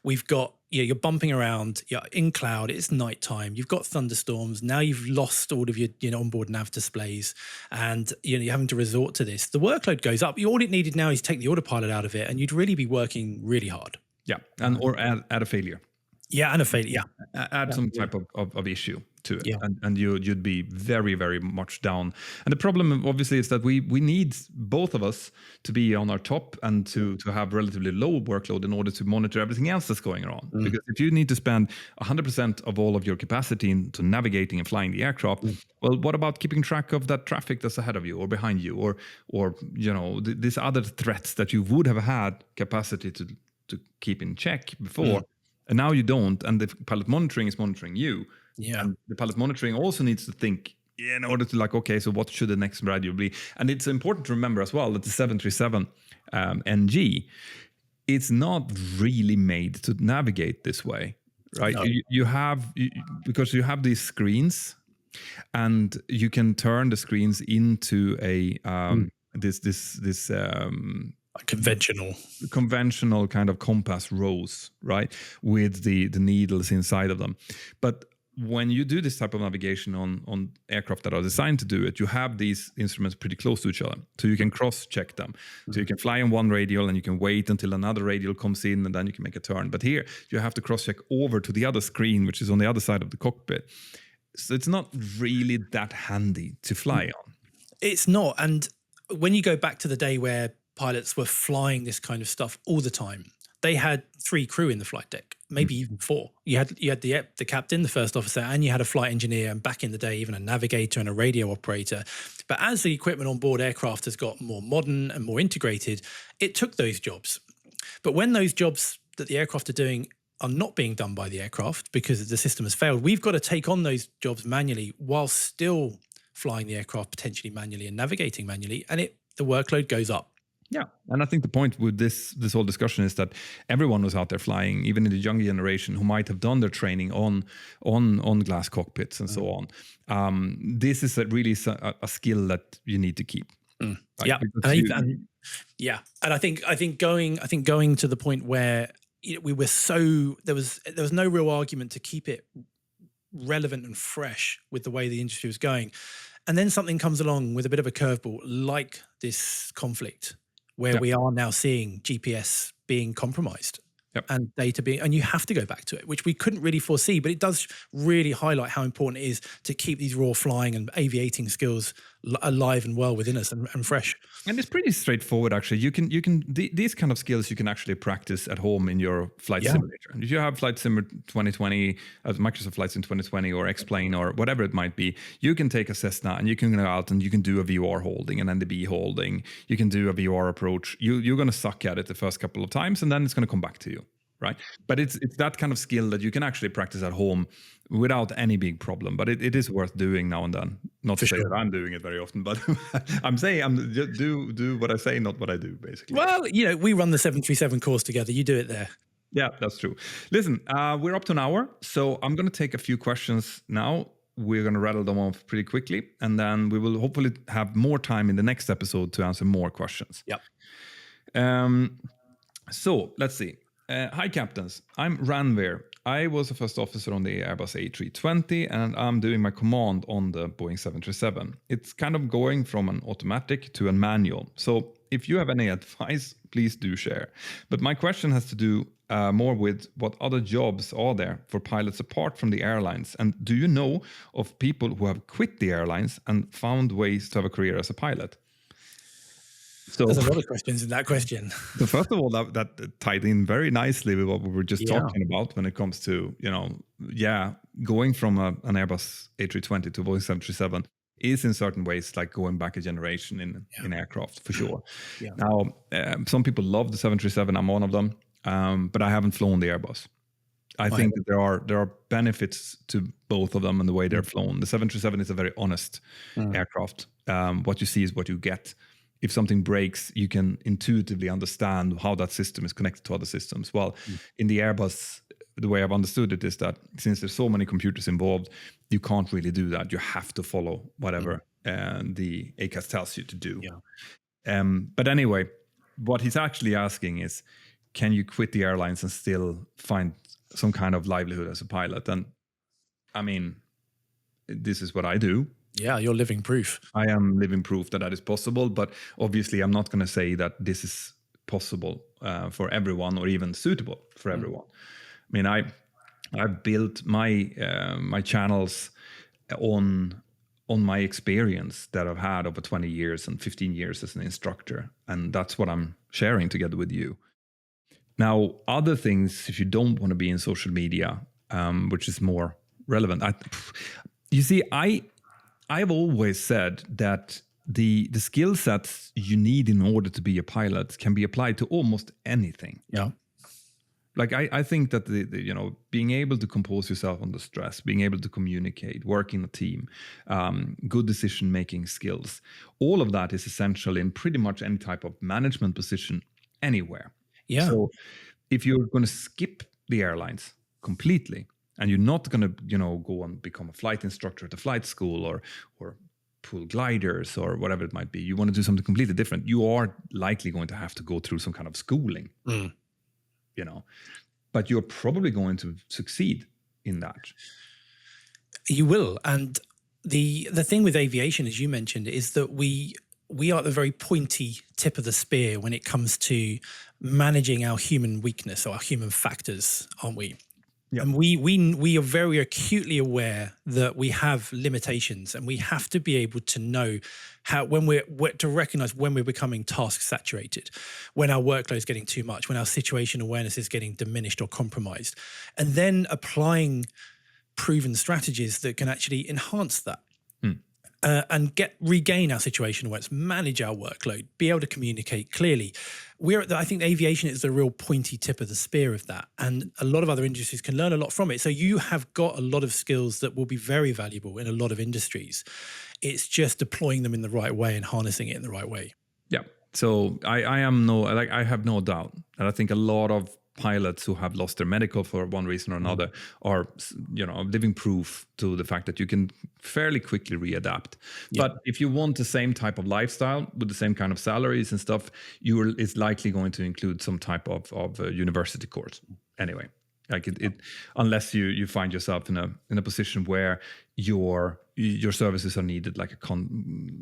we've got, you're bumping around, you're in cloud, it's nighttime, you've got thunderstorms, now you've lost all of your onboard nav displays, and you're having to resort to this. The workload goes up. All it needed now is take the autopilot out of it, and you'd really be working really hard. Yeah, or add a failure. Yeah, and a failure. Yeah, add some type of issue to it, and you'd be very, very much down. And the problem, obviously, is that we need both of us to be on our top and to have relatively low workload in order to monitor everything else that's going on. Because if you need to spend 100% of all of your capacity into navigating and flying the aircraft, well, what about keeping track of that traffic that's ahead of you or behind you, or these other threats that you would have had capacity to keep in check before? And now you don't, and the pilot monitoring is monitoring you. Yeah. And the pilot monitoring also needs to think in order to okay, so what should the next radio be? And it's important to remember as well that the 737 NG, it's not really made to navigate this way, right? No. Because you have these screens, and you can turn the screens into a this conventional kind of compass rows, right, with the needles inside of them. But when you do this type of navigation on aircraft that are designed to do it, you have these instruments pretty close to each other, so you can cross-check them. So you can fly on one radial and you can wait until another radial comes in, and then you can make a turn. But here you have to cross-check over to the other screen, which is on the other side of the cockpit. So it's not really that handy to fly on. It's not. And when you go back to the day where pilots were flying this kind of stuff all the time, they had 3 crew in the flight deck, maybe even 4. You had the captain, the first officer, and you had a flight engineer, and back in the day, even a navigator and a radio operator. But as the equipment on board aircraft has got more modern and more integrated, it took those jobs. But when those jobs that the aircraft are doing are not being done by the aircraft because the system has failed, we've got to take on those jobs manually while still flying the aircraft potentially manually and navigating manually, and the workload goes up. Yeah, and I think the point with this whole discussion is that everyone was out there flying, even in the younger generation, who might have done their training on glass cockpits and so Mm. on. This is really a skill that you need to keep, Mm. right? Yeah, Because and, yeah, and I think going to the point where we were so there was no real argument to keep it relevant and fresh with the way the industry was going. And then something comes along with a bit of a curveball, like this conflict, where yeah, we are now seeing GPS being compromised yeah. and data being, and you have to go back to it, which we couldn't really foresee. But it does really highlight how important it is to keep these raw flying and aviating skills alive and well within us and fresh. And it's pretty straightforward, actually. These kind of skills you can actually practice at home in your flight Yeah. simulator. If you have Flight Sim 2020, as Microsoft Flight Sim 2020 or X-Plane or whatever it might be, you can take a Cessna and you can go out and you can do a VOR holding and then the B holding. You can do a VOR approach. You're going to suck at it the first couple of times and then it's going to come back to you, right? But it's that kind of skill that you can actually practice at home without any big problem. But it is worth doing now and then. Not For to say sure. that I'm doing it very often, but I'm saying do what I say, not what I do, basically. Well, we run the 737 course together. You do it there. Yeah, that's true. Listen, we're up to an hour, so I'm going to take a few questions now. We're going to rattle them off pretty quickly, and then we will hopefully have more time in the next episode to answer more questions. Yep. So let's see. Hi, captains. I'm Ranveer. I was a first officer on the Airbus A320, and I'm doing my command on the Boeing 737. It's kind of going from an automatic to a manual. So if you have any advice, please do share. But my question has to do more with what other jobs are there for pilots apart from the airlines? And do you know of people who have quit the airlines and found ways to have a career as a pilot? So There's a lot of questions in that question. So first of all, that tied in very nicely with what we were just Yeah. talking about when it comes to, going from an Airbus A320 to Boeing 737 is in certain ways like going back a generation in aircraft, for sure. Yeah. Now, some people love the 737. I'm one of them, but I haven't flown the Airbus. I think that there are benefits to both of them and the way they're flown. The 737 is a very honest aircraft. What you see is what you get. If something breaks, you can intuitively understand how that system is connected to other systems. Well, in the Airbus, the way I've understood it is that since there's so many computers involved, you can't really do that. You have to follow whatever the ACAS tells you to do. Yeah. But anyway, what he's actually asking is, can you quit the airlines and still find some kind of livelihood as a pilot? And I mean, this is what I do. Yeah, you're living proof. I am living proof that is possible, but obviously I'm not going to say that this is possible for everyone or even suitable for everyone. I mean, I've built my my channels on my experience that I've had over 20 years and 15 years as an instructor, and that's what I'm sharing together with you. Now, other things, if you don't want to be in social media, which is more relevant, you see, I've always said that the skill sets you need in order to be a pilot can be applied to almost anything. Yeah. Like I think that the being able to compose yourself under stress, being able to communicate, work in a team, good decision making skills, all of that is essential in pretty much any type of management position anywhere. Yeah. So if you're going to skip the airlines completely, and you're not going to go and become a flight instructor at a flight school or pull gliders or whatever it might be, you want to do something completely different, you are likely going to have to go through some kind of schooling, but you're probably going to succeed in that. You will. And the thing with aviation, as you mentioned, is that we are at the very pointy tip of the spear when it comes to managing our human weakness or our human factors, aren't we? Yeah. And we are very acutely aware that we have limitations, and we have to be able to know how to recognize when we're becoming task saturated, when our workload is getting too much, when our situation awareness is getting diminished or compromised, and then applying proven strategies that can actually enhance that. And regain our situation awareness, manage our workload, be able to communicate clearly. I think aviation is the real pointy tip of the spear of that, and a lot of other industries can learn a lot from it. So you have got a lot of skills that will be very valuable in a lot of industries. It's just deploying them in the right way and harnessing it in the right way. Yeah. So I am no like I have no doubt that I think a lot of pilots who have lost their medical for one reason or Mm. another are living proof to the fact that you can fairly quickly readapt. Yeah. But if you want the same type of lifestyle with the same kind of salaries and stuff, it's likely going to include some type of university course anyway. Like it unless you find yourself in a position where your services are needed, like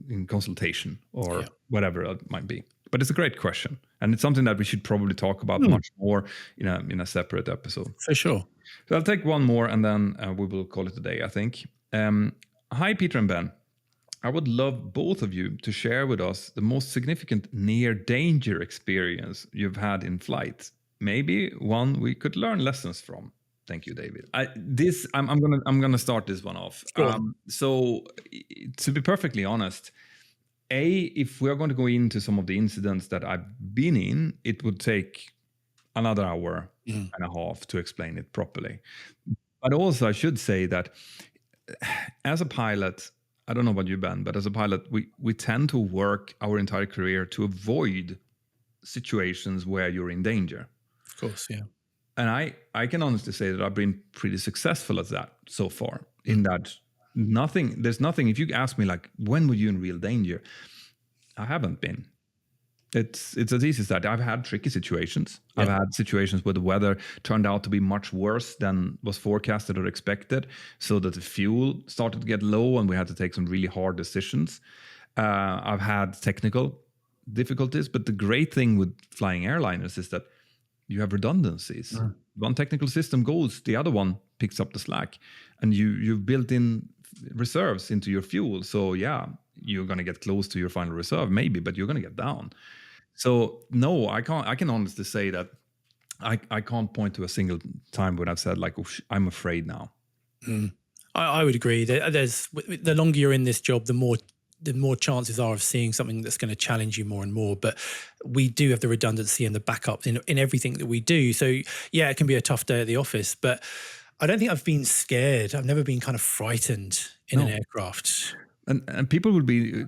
in consultation or Yeah. whatever it might be. But it's a great question, and it's something that we should probably talk about Mm, much more in a separate episode. for sure. So I'll take one more, and then we will call it a day, I think. Hi, Peter and Ben. I would love both of you to share with us the most significant near danger experience you've had in flight. Maybe one we could learn lessons from. Thank you, David. I'm gonna start this one off. Go on. So, to be perfectly honest, if we're going to go into some of the incidents that I've been in, it would take another hour Mm. and a half to explain it properly. But also, I should say that as a pilot, I don't know about you, Ben, but as a pilot, we tend to work our entire career to avoid situations where you're in danger. Of course. Yeah. And I can honestly say that I've been pretty successful at that so far. In that there's nothing. If you ask me like when were you in real danger, I haven't been. It's as easy as that. I've had tricky situations. Yeah. I've had situations where the weather turned out to be much worse than was forecasted or expected, so that the fuel started to get low and we had to take some really hard decisions. I've had technical difficulties, but the great thing with flying airliners is that you have redundancies. One technical system goes, the other one picks up the slack, and you've built in reserves into your fuel. So yeah, you're going to get close to your final reserve, maybe, but you're going to get down. So no, I can't. I can honestly say that I can't point to a single time when I've said like, oh, I'm afraid now. I would agree. There's the longer you're in this job, the more chances are of seeing something that's going to challenge you more and more. But we do have the redundancy and the backup in everything that we do. So yeah, it can be a tough day at the office, but I don't think I've been scared. I've never been kind of frightened in an aircraft. And people will be,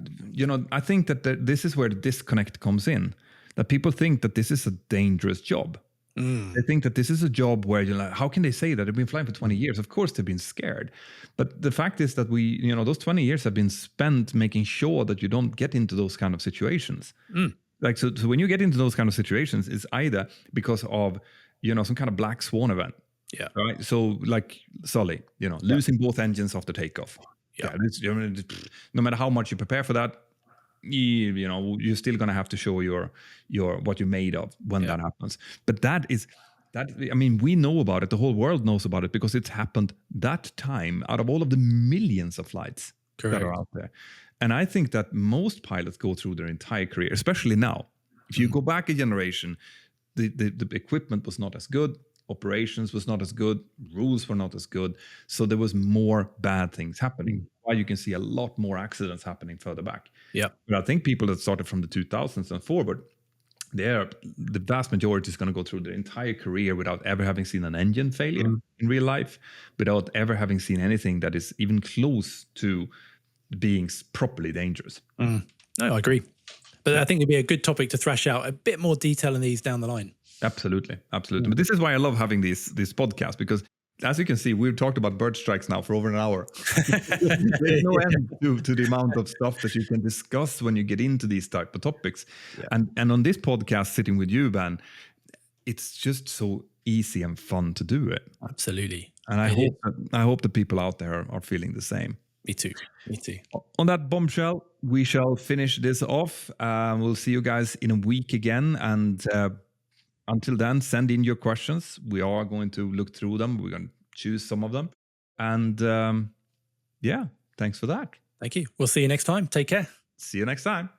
I think that this is where the disconnect comes in. That people think that this is a dangerous job. They think that this is a job where you're like, how can they say that? They've been flying for 20 years. Of course, they've been scared. But the fact is that those 20 years have been spent making sure that you don't get into those kind of situations. Like, so when you get into those kind of situations, it's either because of, some kind of black swan event. Yeah. Right. So like Sully, losing both engines after takeoff. Yeah. No matter how much you prepare for that, you're still going to have to show your what you're made of when that happens. But we know about it. The whole world knows about it because it's happened that time out of all of the millions of flights that are out there. And I think that most pilots go through their entire career, especially now. If you go back a generation, the equipment was not as good. Operations was not as good, rules were not as good, so there was more bad things happening. Why you can see a lot more accidents happening further back. Yeah. But I think people that started from the 2000s and forward, the vast majority is going to go through their entire career without ever having seen an engine failure in real life, without ever having seen anything that is even close to being properly dangerous. No, I agree. But I think it'd be a good topic to thrash out a bit more detail in these down the line. Absolutely. But this is why I love having these podcasts, because as you can see, we've talked about bird strikes now for over an hour. There's no end to the amount of stuff that you can discuss when you get into these type of topics. Yeah. And on this podcast, sitting with you, Ben, it's just so easy and fun to do it. Absolutely. And I hope the people out there are feeling the same. Me too. On that bombshell, we shall finish this off. We'll see you guys in a week again. And until then, send in your questions. We are going to look through them. We're going to choose some of them. And thanks for that. Thank you. We'll see you next time. Take care. See you next time.